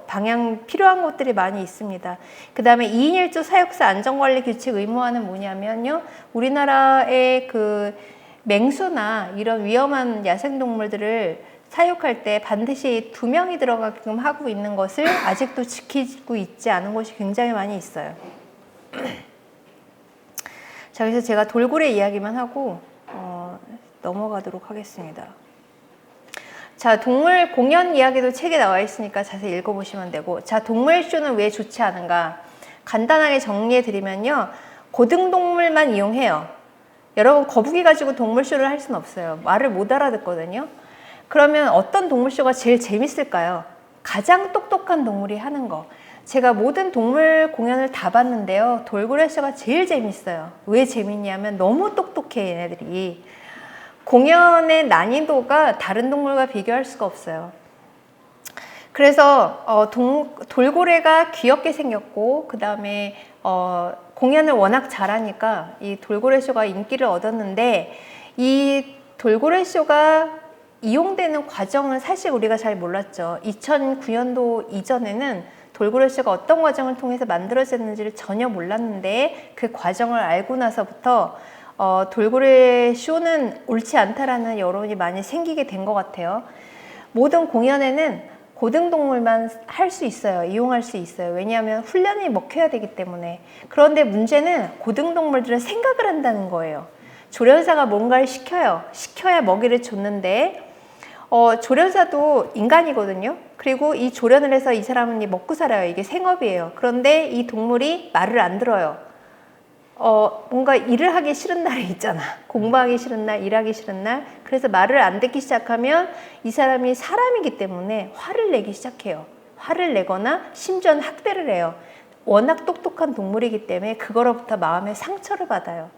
방향 필요한 것들이 많이 있습니다. 그 다음에 2인 1조 사육사 안전관리 규칙 의무화는 뭐냐면요. 우리나라의 그 맹수나 이런 위험한 야생동물들을 사육할 때 반드시 2명이 들어가게끔 하고 있는 것을 아직도 지키고 있지 않은 곳이 굉장히 많이 있어요. 자, 그래서 제가 돌고래 이야기만 하고 넘어가도록 하겠습니다. 자, 동물 공연 이야기도 책에 나와 있으니까 자세히 읽어보시면 되고, 자, 동물쇼는 왜 좋지 않은가? 간단하게 정리해 드리면요. 고등동물만 이용해요. 여러분 거북이 가지고 동물쇼를 할 수는 없어요. 말을 못 알아듣거든요. 그러면 어떤 동물쇼가 제일 재밌을까요? 가장 똑똑한 동물이 하는 거. 제가 모든 동물 공연을 다 봤는데요. 돌고래쇼가 제일 재밌어요. 왜 재밌냐면 너무 똑똑해 얘네들이. 공연의 난이도가 다른 동물과 비교할 수가 없어요. 그래서 돌고래가 귀엽게 생겼고 그 다음에 공연을 워낙 잘하니까 이 돌고래쇼가 인기를 얻었는데 이 돌고래쇼가 이용되는 과정은 사실 우리가 잘 몰랐죠. 2009년도 이전에는 돌고래쇼가 어떤 과정을 통해서 만들어졌는지를 전혀 몰랐는데 그 과정을 알고 나서부터 돌고래 쇼는 옳지 않다라는 여론이 많이 생기게 된 것 같아요. 모든 공연에는 고등동물만 할 수 있어요. 이용할 수 있어요. 왜냐하면 훈련이 먹혀야 되기 때문에. 그런데 문제는 고등동물들은 생각을 한다는 거예요. 조련사가 뭔가를 시켜요. 시켜야 먹이를 줬는데 조련사도 인간이거든요. 그리고 이 조련을 해서 이 사람은 먹고 살아요. 이게 생업이에요. 그런데 이 동물이 말을 안 들어요. 뭔가 일을 하기 싫은 날이 있잖아. 공부하기 싫은 날, 일하기 싫은 날. 그래서 말을 안 듣기 시작하면 이 사람이 사람이기 때문에 화를 내기 시작해요. 화를 내거나 심지어는 학대를 해요. 워낙 똑똑한 동물이기 때문에 그거로부터 마음의 상처를 받아요.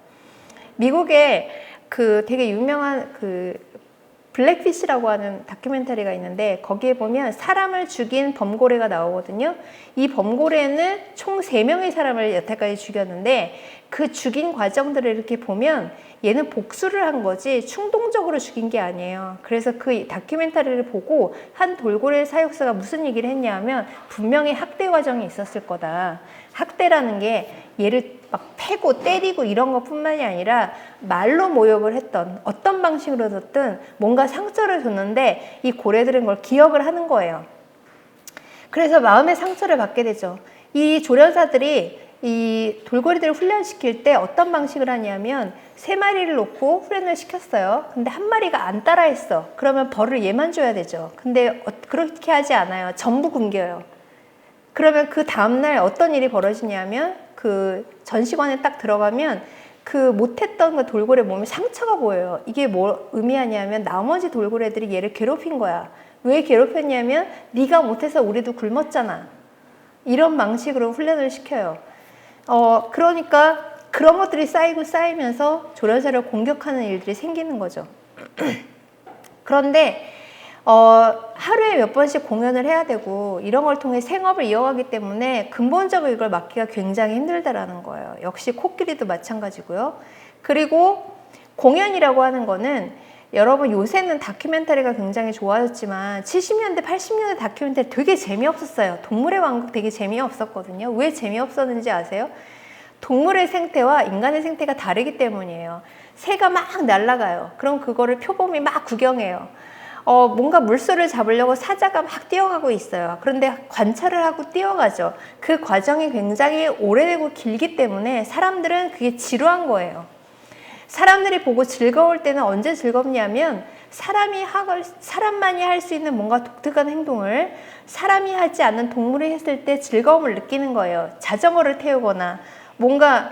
미국에 그 되게 유명한 그 블랙피쉬라고 하는 다큐멘터리가 있는데 거기에 보면 사람을 죽인 범고래가 나오거든요. 이 범고래는 총 3명의 사람을 여태까지 죽였는데 그 죽인 과정들을 이렇게 보면 얘는 복수를 한 거지 충동적으로 죽인 게 아니에요. 그래서 그 다큐멘터리를 보고 한 돌고래 사육사가 무슨 얘기를 했냐면 분명히 학대 과정이 있었을 거다. 학대라는 게 얘를 막 패고 때리고 이런 것뿐만이 아니라 말로 모욕을 했던 어떤 방식으로 줬든 뭔가 상처를 줬는데 이 고래들은 그걸 기억을 하는 거예요. 그래서 마음의 상처를 받게 되죠. 이 조련사들이 이 돌고래들을 훈련시킬 때 어떤 방식을 하냐면 3마리를 놓고 훈련을 시켰어요. 근데 1마리가 안 따라했어. 그러면 벌을 얘만 줘야 되죠. 근데 그렇게 하지 않아요. 전부 굶겨요. 그러면 그 다음날 어떤 일이 벌어지냐면 그 전시관에 딱 들어가면 그 못했던 그 돌고래 몸에 상처가 보여요. 이게 뭐 의미하냐면 나머지 돌고래들이 얘를 괴롭힌 거야. 왜 괴롭혔냐면 네가 못해서 우리도 굶었잖아. 이런 방식으로 훈련을 시켜요. 그러니까 그런 것들이 쌓이고 쌓이면서 조련사를 공격하는 일들이 생기는 거죠. 그런데 하루에 몇 번씩 공연을 해야 되고 이런 걸 통해 생업을 이어가기 때문에 근본적으로 이걸 막기가 굉장히 힘들다라는 거예요. 역시 코끼리도 마찬가지고요. 그리고 공연이라고 하는 거는 여러분 요새는 다큐멘터리가 굉장히 좋아졌지만 70년대, 80년대 다큐멘터리 되게 재미없었어요. 동물의 왕국 되게 재미없었거든요. 왜 재미없었는지 아세요? 동물의 생태와 인간의 생태가 다르기 때문이에요. 새가 막 날아가요. 그럼 그거를 표범이 막 구경해요. 뭔가 물소를 잡으려고 사자가 막 뛰어가고 있어요. 그런데 관찰을 하고 뛰어가죠. 그 과정이 굉장히 오래되고 길기 때문에 사람들은 그게 지루한 거예요. 사람들이 보고 즐거울 때는 언제 즐겁냐면 사람만이 할 수 있는 뭔가 독특한 행동을 사람이 하지 않는 동물이 했을 때 즐거움을 느끼는 거예요. 자전거를 태우거나 뭔가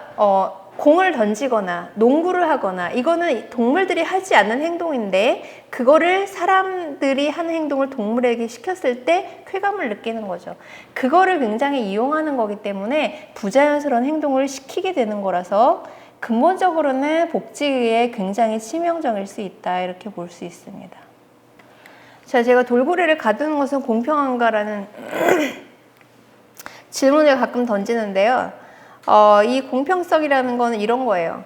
공을 던지거나 농구를 하거나 이거는 동물들이 하지 않는 행동인데 그거를 사람들이 하는 행동을 동물에게 시켰을 때 쾌감을 느끼는 거죠. 그거를 굉장히 이용하는 거기 때문에 부자연스러운 행동을 시키게 되는 거라서 근본적으로는 복지에 굉장히 치명적일 수 있다 이렇게 볼 수 있습니다. 자, 제가 돌고래를 가두는 것은 공평한가라는 질문을 가끔 던지는데요. 이 공평성이라는 거는 이런 거예요.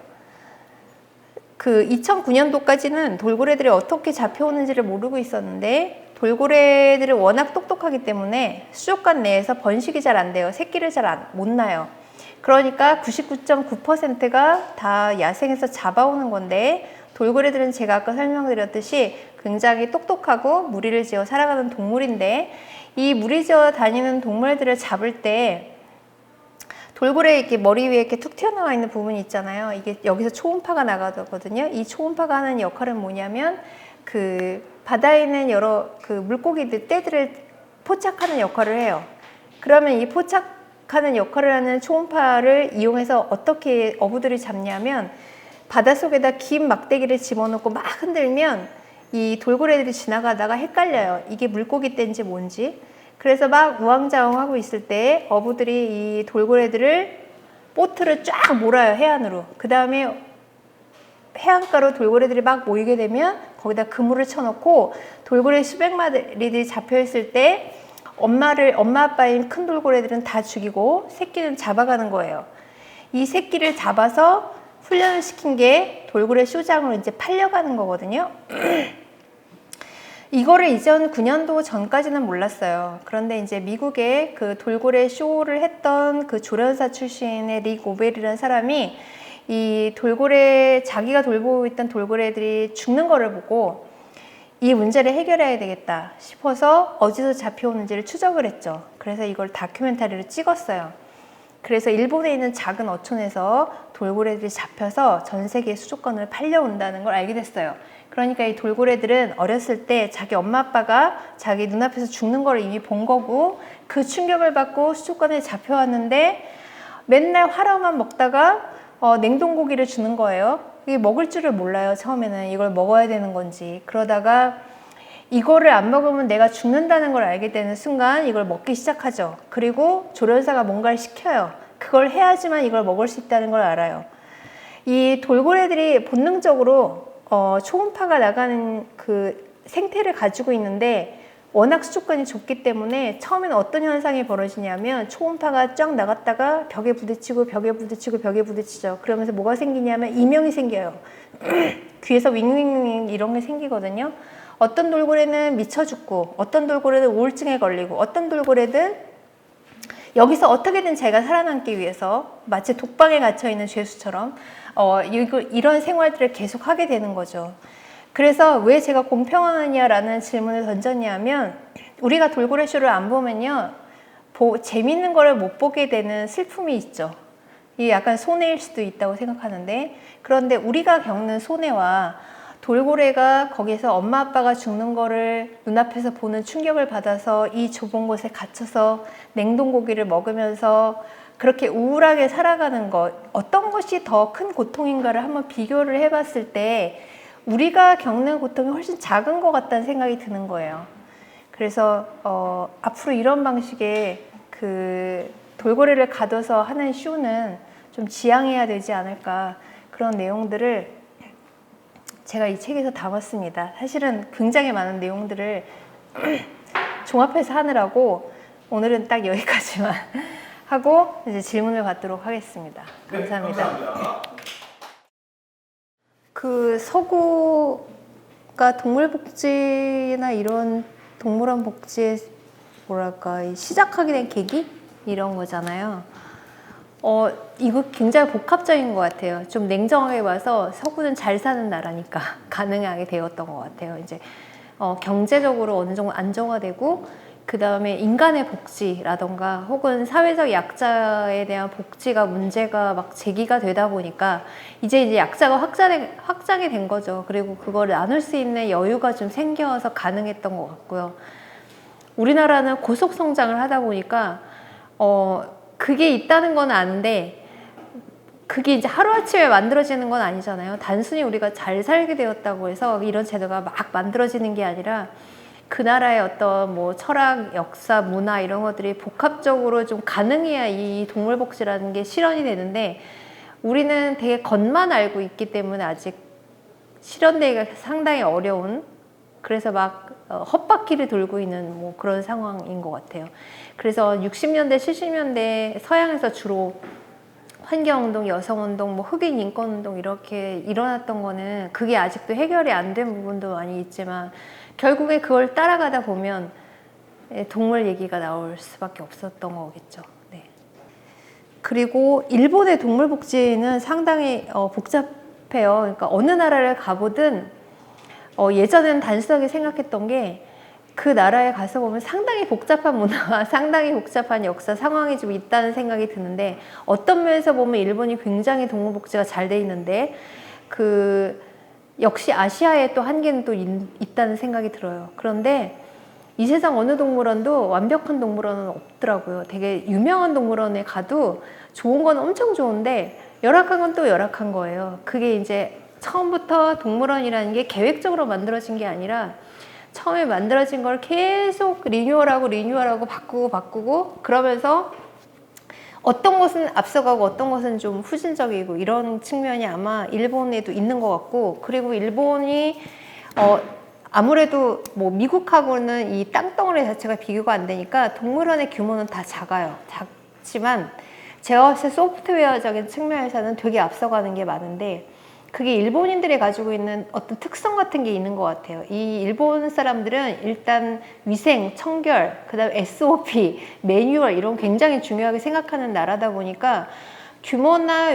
그 2009년도까지는 돌고래들이 어떻게 잡혀오는지를 모르고 있었는데 돌고래들이 워낙 똑똑하기 때문에 수족관 내에서 번식이 잘 안 돼요. 새끼를 잘 못 낳아요. 그러니까 99.9%가 다 야생에서 잡아오는 건데 돌고래들은 제가 아까 설명드렸듯이 굉장히 똑똑하고 무리를 지어 살아가는 동물인데 이 무리 지어 다니는 동물들을 잡을 때 돌고래 이렇게 머리 위에 이렇게 툭 튀어나와 있는 부분이 있잖아요. 이게 여기서 초음파가 나가거든요. 이 초음파가 하는 역할은 뭐냐면 그 바다에 있는 여러 그 물고기들 떼들을 포착하는 역할을 해요. 그러면 이 포착하는 역할을 하는 초음파를 이용해서 어떻게 어부들이 잡냐면 바닷속에다 긴 막대기를 집어넣고 막 흔들면 이 돌고래들이 지나가다가 헷갈려요. 이게 물고기 떼인지 뭔지. 그래서 막 우왕좌왕하고 있을 때 어부들이 이 돌고래들을 보트를 쫙 몰아요. 해안으로. 그 다음에 해안가로 돌고래들이 막 모이게 되면 거기다 그물을 쳐놓고 돌고래 수백 마리들이 잡혀있을 때 엄마 아빠인 큰 돌고래들은 다 죽이고 새끼는 잡아가는 거예요. 이 새끼를 잡아서 훈련을 시킨 게 돌고래 쇼장으로 이제 팔려가는 거거든요. 이거를 이전 9년도 전까지는 몰랐어요. 그런데 이제 미국에 그 돌고래 쇼를 했던 그 조련사 출신의 릭 오벨이라는 사람이 이 돌고래, 자기가 돌보고 있던 돌고래들이 죽는 거를 보고 이 문제를 해결해야 되겠다 싶어서 어디서 잡혀오는지를 추적을 했죠. 그래서 이걸 다큐멘터리로 찍었어요. 그래서 일본에 있는 작은 어촌에서 돌고래들이 잡혀서 전 세계 수족관을 팔려온다는 걸 알게 됐어요. 그러니까 이 돌고래들은 어렸을 때 자기 엄마 아빠가 자기 눈앞에서 죽는 걸 이미 본 거고 그 충격을 받고 수족관에 잡혀왔는데 맨날 화랑만 먹다가 냉동고기를 주는 거예요. 이게 먹을 줄을 몰라요. 처음에는 이걸 먹어야 되는 건지. 그러다가 이거를 안 먹으면 내가 죽는다는 걸 알게 되는 순간 이걸 먹기 시작하죠. 그리고 조련사가 뭔가를 시켜요. 그걸 해야지만 이걸 먹을 수 있다는 걸 알아요. 이 돌고래들이 본능적으로 초음파가 나가는 그 생태를 가지고 있는데 워낙 수족관이 좁기 때문에 처음에는 어떤 현상이 벌어지냐면 초음파가 쫙 나갔다가 벽에 부딪히고 벽에 부딪히고 벽에 부딪히죠. 그러면서 뭐가 생기냐면 이명이 생겨요. 귀에서 윙윙윙 이런 게 생기거든요. 어떤 돌고래는 미쳐 죽고 어떤 돌고래는 우울증에 걸리고 어떤 돌고래는 여기서 어떻게든 자기가 살아남기 위해서 마치 독방에 갇혀있는 죄수처럼 이런 생활들을 계속 하게 되는 거죠. 그래서 왜 제가 공평하냐라는 질문을 던졌냐면 우리가 돌고래 쇼를 안 보면요 재밌는 거를 못 보게 되는 슬픔이 있죠. 이게 약간 손해일 수도 있다고 생각하는데 그런데 우리가 겪는 손해와 돌고래가 거기서 엄마 아빠가 죽는 거를 눈앞에서 보는 충격을 받아서 이 좁은 곳에 갇혀서 냉동고기를 먹으면서 그렇게 우울하게 살아가는 것 어떤 것이 더 큰 고통인가를 한번 비교를 해봤을 때 우리가 겪는 고통이 훨씬 작은 것 같다는 생각이 드는 거예요. 그래서 앞으로 이런 방식의 그 돌고래를 가둬서 하는 쇼는 좀 지양해야 되지 않을까, 그런 내용들을 제가 이 책에서 담았습니다. 사실은 굉장히 많은 내용들을 종합해서 하느라고 오늘은 딱 여기까지만 하고 이제 질문을 받도록 하겠습니다. 감사합니다. 네, 감사합니다. 그 서구가 동물복지나 이런 동물원 복지에 뭐랄까 시작하게 된 계기? 이런 거잖아요. 이거 굉장히 복합적인 것 같아요. 좀 냉정하게 봐서 서구는 잘 사는 나라니까 가능하게 되었던 것 같아요. 이제 경제적으로 어느 정도 안정화되고, 그 다음에 인간의 복지라던가 혹은 사회적 약자에 대한 복지가 문제가 막 제기가 되다 보니까 이제 약자가 확장이 된 거죠. 그리고 그걸 나눌 수 있는 여유가 좀 생겨서 가능했던 것 같고요. 우리나라는 고속 성장을 하다 보니까 그게 있다는 건 아는데 그게 이제 하루아침에 만들어지는 건 아니잖아요. 단순히 우리가 잘 살게 되었다고 해서 이런 제도가 막 만들어지는 게 아니라 그 나라의 어떤 뭐 철학, 역사, 문화 이런 것들이 복합적으로 좀 가능해야 이 동물복지라는 게 실현이 되는데, 우리는 되게 겉만 알고 있기 때문에 아직 실현되기가 상당히 어려운, 그래서 막 헛바퀴를 돌고 있는 뭐 그런 상황인 것 같아요. 그래서 60년대, 70년대 서양에서 주로 환경운동, 여성운동, 뭐 흑인 인권운동 이렇게 일어났던 거는 그게 아직도 해결이 안 된 부분도 많이 있지만 결국에 그걸 따라가다 보면 동물 얘기가 나올 수밖에 없었던 거겠죠. 네. 그리고 일본의 동물복지는 상당히 복잡해요. 그러니까 어느 나라를 가보든 예전에는 단순하게 생각했던 게 그 나라에 가서 보면 상당히 복잡한 문화와 상당히 복잡한 역사 상황이 좀 있다는 생각이 드는데, 어떤 면에서 보면 일본이 굉장히 동물복지가 잘 돼 있는데 역시 아시아에 또 한계는 또 있다는 생각이 들어요. 그런데 이 세상 어느 동물원도 완벽한 동물원은 없더라고요. 되게 유명한 동물원에 가도 좋은 건 엄청 좋은데 열악한 건 또 열악한 거예요. 그게 이제 처음부터 동물원이라는 게 계획적으로 만들어진 게 아니라 처음에 만들어진 걸 계속 리뉴얼하고 바꾸고 그러면서 어떤 것은 앞서가고 어떤 것은 좀 후진적이고 이런 측면이 아마 일본에도 있는 것 같고, 그리고 일본이 아무래도 뭐 미국하고는 이 땅덩어리 자체가 비교가 안 되니까 동물원의 규모는 다 작아요. 작지만 제가 봤을 때 소프트웨어적인 측면에서는 되게 앞서가는 게 많은데, 그게 일본인들이 가지고 있는 어떤 특성 같은 게 있는 것 같아요. 이 일본 사람들은 일단 위생, 청결, 그 다음에 SOP, 매뉴얼 이런 굉장히 중요하게 생각하는 나라다 보니까 규모나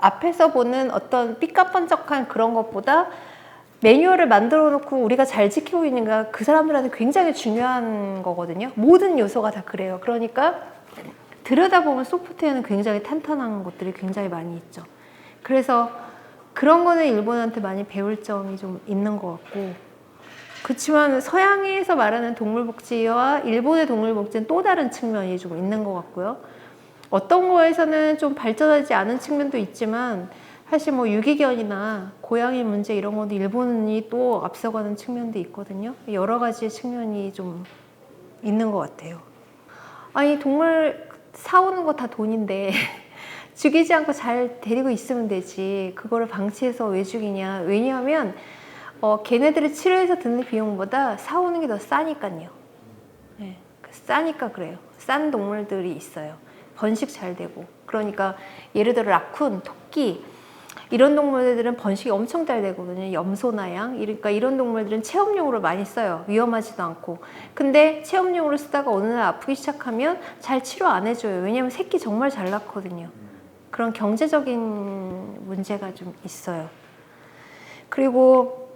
앞에서 보는 어떤 삐까뻔쩍한 그런 것보다 매뉴얼을 만들어 놓고 우리가 잘 지키고 있는가, 그 사람들한테 굉장히 중요한 거거든요. 모든 요소가 다 그래요. 그러니까 들여다보면 소프트웨어는 굉장히 탄탄한 것들이 굉장히 많이 있죠. 그래서 그런 거는 일본한테 많이 배울 점이 좀 있는 것 같고, 그렇지만 서양에서 말하는 동물복지와 일본의 동물복지는 또 다른 측면이 좀 있는 것 같고요. 어떤 거에서는 좀 발전하지 않은 측면도 있지만 사실 뭐 유기견이나 고양이 문제 이런 것도 일본이 또 앞서가는 측면도 있거든요. 여러 가지 측면이 좀 있는 것 같아요. 아니 동물 사오는 거 다 돈인데 죽이지 않고 잘 데리고 있으면 되지 그거를 방치해서 왜 죽이냐. 왜냐하면 걔네들을 치료해서 드는 비용보다 사오는 게 더 싸니까요. 네, 싸니까 그래요. 싼 동물들이 있어요. 번식 잘 되고. 그러니까 예를 들어 라쿤, 토끼 이런 동물들은 번식이 엄청 잘 되거든요. 염소나 양. 그러니까 이런 동물들은 체험용으로 많이 써요. 위험하지도 않고. 근데 체험용으로 쓰다가 어느 날 아프기 시작하면 잘 치료 안 해줘요. 왜냐면 새끼 정말 잘 낳거든요. 그런 경제적인 문제가 좀 있어요. 그리고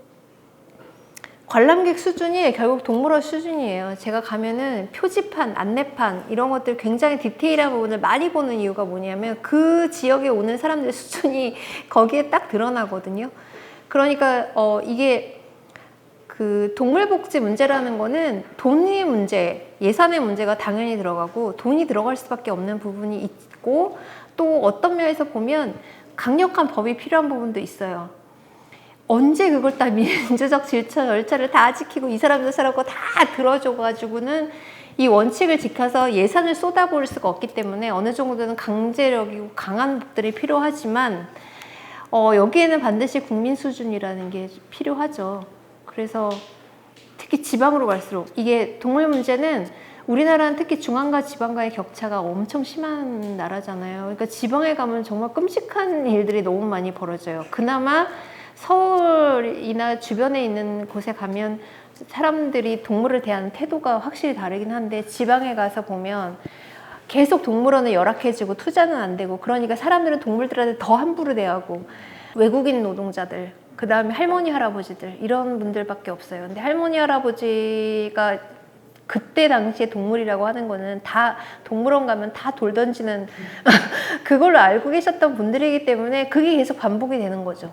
관람객 수준이 결국 동물원 수준이에요. 제가 가면은 표지판, 안내판 이런 것들 굉장히 디테일한 부분을 많이 보는 이유가 뭐냐면 그 지역에 오는 사람들의 수준이 거기에 딱 드러나거든요. 그러니까 이게 그 동물복지 문제라는 거는 돈의 문제, 예산의 문제가 당연히 들어가고 돈이 들어갈 수밖에 없는 부분이 있고, 또 어떤 면에서 보면 강력한 법이 필요한 부분도 있어요. 언제 그걸 다 민주적 질서 절차를 다 지키고 이 사람 저 사람 거 다 들어줘가지고는 이 원칙을 지켜서 예산을 쏟아부을 수가 없기 때문에 어느 정도는 강제력이고 강한 법들이 필요하지만 여기에는 반드시 국민 수준이라는 게 필요하죠. 그래서 특히 지방으로 갈수록 이게 동물 문제는 우리나라는 특히 중앙과 지방과의 격차가 엄청 심한 나라잖아요. 그러니까 지방에 가면 정말 끔찍한 일들이 너무 많이 벌어져요. 그나마 서울이나 주변에 있는 곳에 가면 사람들이 동물을 대하는 태도가 확실히 다르긴 한데 지방에 가서 보면 계속 동물원은 열악해지고 투자는 안 되고 그러니까 사람들은 동물들한테 더 함부로 대하고 외국인 노동자들 그 다음에 할머니 할아버지들 이런 분들밖에 없어요. 근데 할머니 할아버지가 그때 당시에 동물이라고 하는 거는 다 동물원 가면 다 돌 던지는 그걸로 알고 계셨던 분들이기 때문에 그게 계속 반복이 되는 거죠.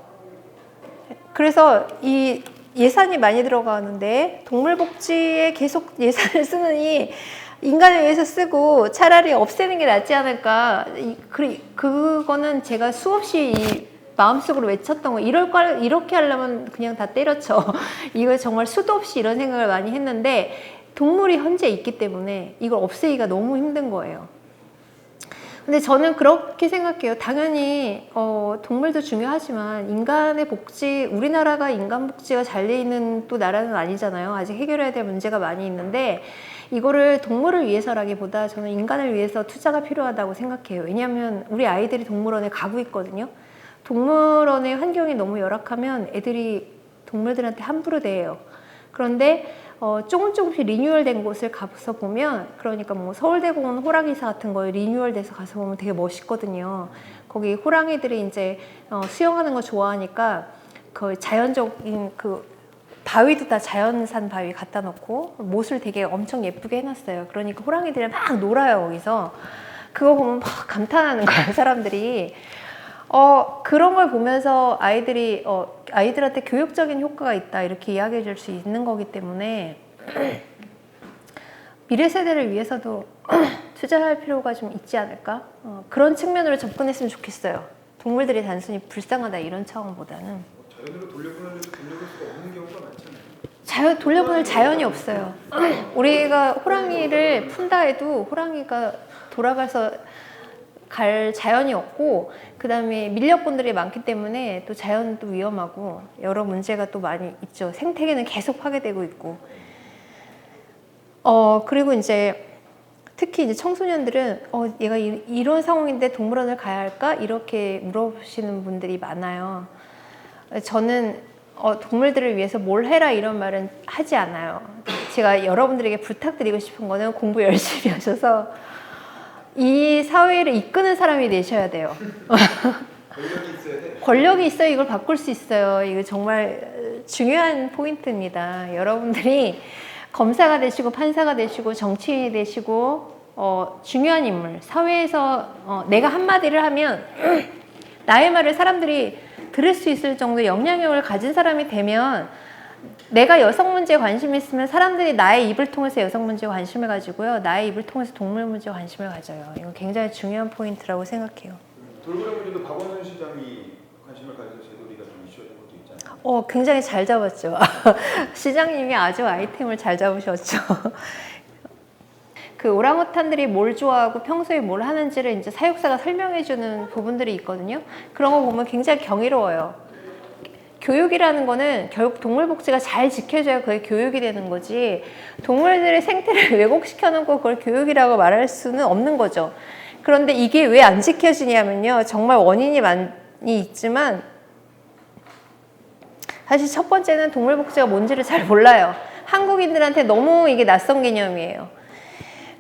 그래서 이 예산이 많이 들어가는데 동물복지에 계속 예산을 쓰느니 인간을 위해서 쓰고 차라리 없애는 게 낫지 않을까. 그거는 제가 수없이 이 마음속으로 외쳤던 거. 이렇게 하려면 그냥 다 때려쳐. 이거 정말 수도 없이 이런 생각을 많이 했는데 동물이 현재 있기 때문에 이걸 없애기가 너무 힘든 거예요. 근데 저는 그렇게 생각해요. 당연히 동물도 중요하지만 인간의 복지, 우리나라가 인간 복지가 잘 돼 있는 또 나라는 아니잖아요. 아직 해결해야 될 문제가 많이 있는데 이거를 동물을 위해서라기보다 저는 인간을 위해서 투자가 필요하다고 생각해요. 왜냐하면 우리 아이들이 동물원에 가고 있거든요. 동물원의 환경이 너무 열악하면 애들이 동물들한테 함부로 대해요. 그런데 조금씩 리뉴얼된 곳을 가서 보면, 그러니까 뭐 서울대공원 호랑이사 같은 거에 리뉴얼돼서 가서 보면 되게 멋있거든요. 거기 호랑이들이 이제 수영하는 거 좋아하니까 그 자연적인 그 바위도 다 자연산 바위 갖다 놓고 못을 되게 엄청 예쁘게 해놨어요. 그러니까 호랑이들이 막 놀아요, 거기서. 그거 보면 막 감탄하는 거예요, 사람들이. 그런 걸 보면서 아이들한테 교육적인 효과가 있다 이렇게 이야기해 줄 수 있는 거기 때문에 미래 세대를 위해서도 투자할 필요가 좀 있지 않을까? 그런 측면으로 접근했으면 좋겠어요. 동물들이 단순히 불쌍하다 이런 차원보다는. 자연으로 돌려보낼 수가 없는 경우가 많잖아요. 돌려보낼 자연이 없어요. 우리가 호랑이를 푼다 해도 호랑이가 돌아가서 갈 자연이 없고, 그 다음에 밀렵꾼들이 많기 때문에 또 자연도 위험하고 여러 문제가 또 많이 있죠. 생태계는 계속 파괴되고 있고. 그리고 이제 특히 이제 청소년들은 얘가 이런 상황인데 동물원을 가야 할까? 이렇게 물어보시는 분들이 많아요. 저는 동물들을 위해서 뭘 해라 이런 말은 하지 않아요. 제가 여러분들에게 부탁드리고 싶은 거는 공부 열심히 하셔서 이 사회를 이끄는 사람이 되셔야 돼요. 권력이 있어야 돼. 권력이 있어야 이걸 바꿀 수 있어요. 이거 정말 중요한 포인트입니다. 여러분들이 검사가 되시고 판사가 되시고 정치인이 되시고 중요한 인물, 사회에서 내가 한마디를 하면 나의 말을 사람들이 들을 수 있을 정도의 영향력을 가진 사람이 되면, 내가 여성 문제에 관심이 있으면 사람들이 나의 입을 통해서 여성 문제에 관심을 가지고요, 나의 입을 통해서 동물 문제에 관심을 가져요. 이거 굉장히 중요한 포인트라고 생각해요. 돌고래 문제도 박원순 시장이 관심을 가져서 제도리가 좀 이슈화된 것도 있잖아요. 굉장히 잘 잡았죠. 시장님이 아주 아이템을 잘 잡으셨죠. 그 오랑우탄들이 뭘 좋아하고 평소에 뭘 하는지를 이제 사육사가 설명해주는 부분들이 있거든요. 그런 거 보면 굉장히 경이로워요. 교육이라는 거는 결국 동물 복지가 잘 지켜져야 그게 교육이 되는 거지, 동물들의 생태를 왜곡시켜 놓고 그걸 교육이라고 말할 수는 없는 거죠. 그런데 이게 왜 안 지켜지냐면요, 정말 원인이 많이 있지만 사실 첫 번째는 동물 복지가 뭔지를 잘 몰라요. 한국인들한테 너무 이게 낯선 개념이에요.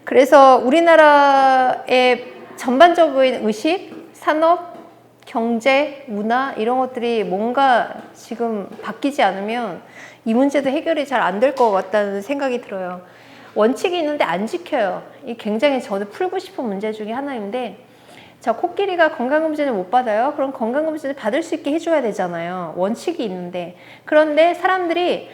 그래서 우리나라의 전반적인 의식, 산업, 경제, 문화 이런 것들이 뭔가 지금 바뀌지 않으면 이 문제도 해결이 잘 안 될 것 같다는 생각이 들어요. 원칙이 있는데 안 지켜요. 이 굉장히 저도 풀고 싶은 문제 중에 하나인데, 저 코끼리가 건강검진을 못 받아요. 그럼 건강검진을 받을 수 있게 해줘야 되잖아요. 원칙이 있는데. 그런데 사람들이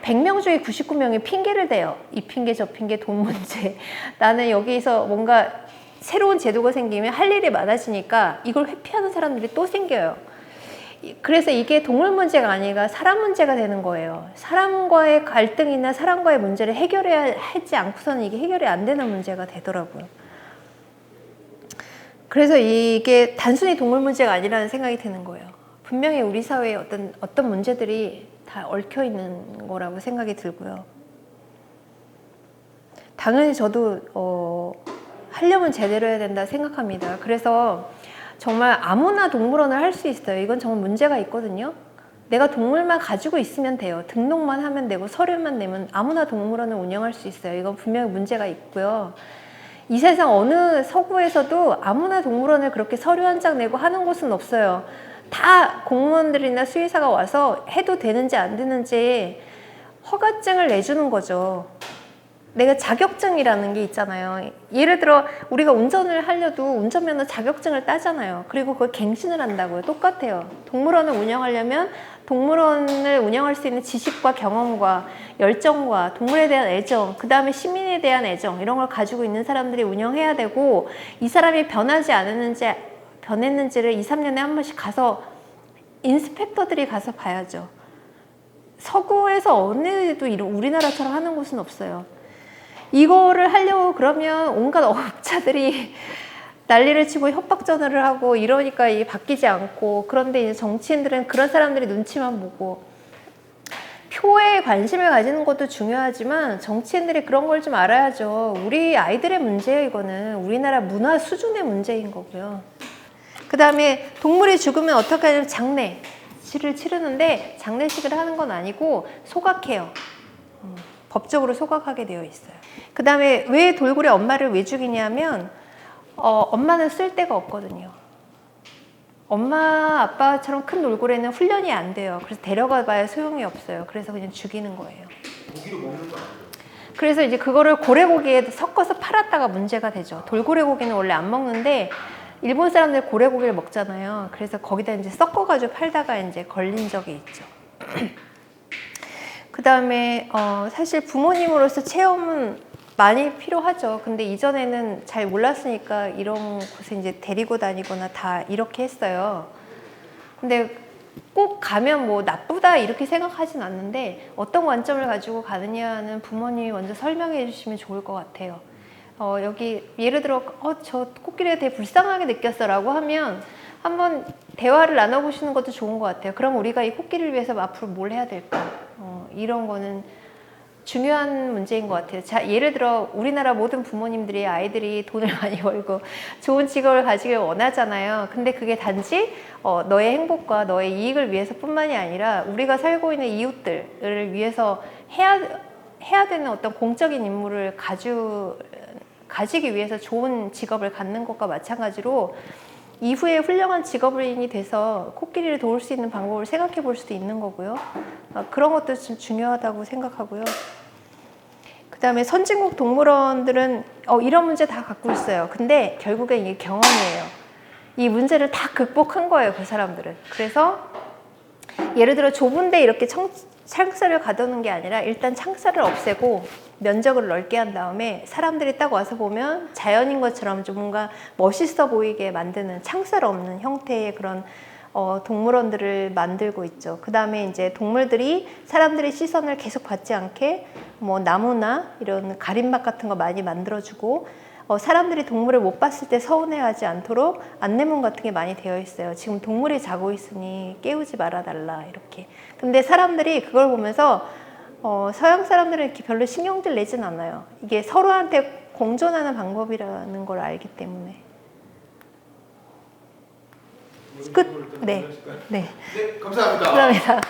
100명 중에 99명이 핑계를 대요. 이 핑계 저 핑계 돈 문제. 나는 여기서 뭔가 새로운 제도가 생기면 할 일이 많아지니까 이걸 회피하는 사람들이 또 생겨요. 그래서 이게 동물 문제가 아니라 사람 문제가 되는 거예요. 사람과의 갈등이나 사람과의 문제를 해결해야 하지 않고서는 이게 해결이 안 되는 문제가 되더라고요. 그래서 이게 단순히 동물 문제가 아니라는 생각이 드는 거예요. 분명히 우리 사회에 어떤 문제들이 다 얽혀 있는 거라고 생각이 들고요. 당연히 저도 하려면 제대로 해야 된다 생각합니다. 그래서 정말 아무나 동물원을 할 수 있어요. 이건 정말 문제가 있거든요. 내가 동물만 가지고 있으면 돼요. 등록만 하면 되고 서류만 내면 아무나 동물원을 운영할 수 있어요. 이건 분명히 문제가 있고요. 이 세상 어느 서구에서도 아무나 동물원을 그렇게 서류 한 장 내고 하는 곳은 없어요. 다 공무원들이나 수의사가 와서 해도 되는지 안 되는지 허가증을 내주는 거죠. 내가 자격증이라는 게 있잖아요. 예를 들어 우리가 운전을 하려도 운전면허 자격증을 따잖아요. 그리고 그걸 갱신을 한다고요. 똑같아요. 동물원을 운영하려면 동물원을 운영할 수 있는 지식과 경험과 열정과 동물에 대한 애정, 그 다음에 시민에 대한 애정 이런 걸 가지고 있는 사람들이 운영해야 되고, 이 사람이 변했는지를 2, 3년에 한 번씩 가서 인스펙터들이 가서 봐야죠. 서구에서 어느도 우리나라처럼 하는 곳은 없어요. 이거를 하려고 그러면 온갖 업자들이 난리를 치고 협박전화를 하고 이러니까 이게 바뀌지 않고, 그런데 이제 정치인들은 그런 사람들이 눈치만 보고, 표에 관심을 가지는 것도 중요하지만 정치인들이 그런 걸 좀 알아야죠. 우리 아이들의 문제예요. 이거는 우리나라 문화 수준의 문제인 거고요. 그 다음에 동물이 죽으면 어떻게 하냐면 장례식을 치르는데, 장례식을 하는 건 아니고 소각해요. 법적으로 소각하게 되어 있어요. 그 다음에 왜 돌고래 엄마를 왜 죽이냐면 엄마는 쓸 데가 없거든요. 엄마 아빠처럼 큰 돌고래는 훈련이 안 돼요. 그래서 데려가 봐야 소용이 없어요. 그래서 그냥 죽이는 거예요. 고기로 먹는 거 아니에요? 그래서 이제 그거를 고래고기에 섞어서 팔았다가 문제가 되죠. 돌고래 고기는 원래 안 먹는데 일본 사람들 고래고기를 먹잖아요. 그래서 거기다 이제 섞어가지고 팔다가 이제 걸린 적이 있죠. 그 다음에 사실 부모님으로서 체험은 많이 필요하죠. 근데 이전에는 잘 몰랐으니까 이런 곳에 이제 데리고 다니거나 다 이렇게 했어요. 근데 꼭 가면 뭐 나쁘다 이렇게 생각하진 않는데, 어떤 관점을 가지고 가느냐는 부모님이 먼저 설명해 주시면 좋을 것 같아요. 여기 예를 들어 저 코끼리가 되게 불쌍하게 느꼈어 라고 하면 한번 대화를 나눠보시는 것도 좋은 것 같아요. 그럼 우리가 이 코끼리를 위해서 앞으로 뭘 해야 될까? 이런 거는 중요한 문제인 것 같아요. 자, 예를 들어 우리나라 모든 부모님들이 아이들이 돈을 많이 벌고 좋은 직업을 가지길 원하잖아요. 근데 그게 단지 너의 행복과 너의 이익을 위해서 뿐만이 아니라 우리가 살고 있는 이웃들을 위해서 해야 되는 어떤 공적인 임무를 가지기 위해서 좋은 직업을 갖는 것과 마찬가지로 이후에 훌륭한 직업인이 돼서 코끼리를 도울 수 있는 방법을 생각해 볼 수도 있는 거고요. 그런 것도 좀 중요하다고 생각하고요. 그 다음에 선진국 동물원들은 이런 문제 다 갖고 있어요. 근데 결국엔 이게 경험이에요. 이 문제를 다 극복한 거예요, 그 사람들은. 그래서 예를 들어 좁은데 이렇게 창살을 가두는 게 아니라 일단 창살을 없애고 면적을 넓게 한 다음에 사람들이 딱 와서 보면 자연인 것처럼 좀 뭔가 멋있어 보이게 만드는 창살 없는 형태의 그런 동물원들을 만들고 있죠. 그 다음에 이제 동물들이 사람들의 시선을 계속 받지 않게 뭐 나무나 이런 가림막 같은 거 많이 만들어주고, 사람들이 동물을 못 봤을 때 서운해하지 않도록 안내문 같은 게 많이 되어 있어요. 지금 동물이 자고 있으니 깨우지 말아달라 이렇게. 근데 사람들이 그걸 보면서 서양 사람들은 이렇게 별로 신경들 내진 않아요. 이게 서로한테 공존하는 방법이라는 걸 알기 때문에. 끝. 네. 네. 네, 감사합니다. 감사합니다.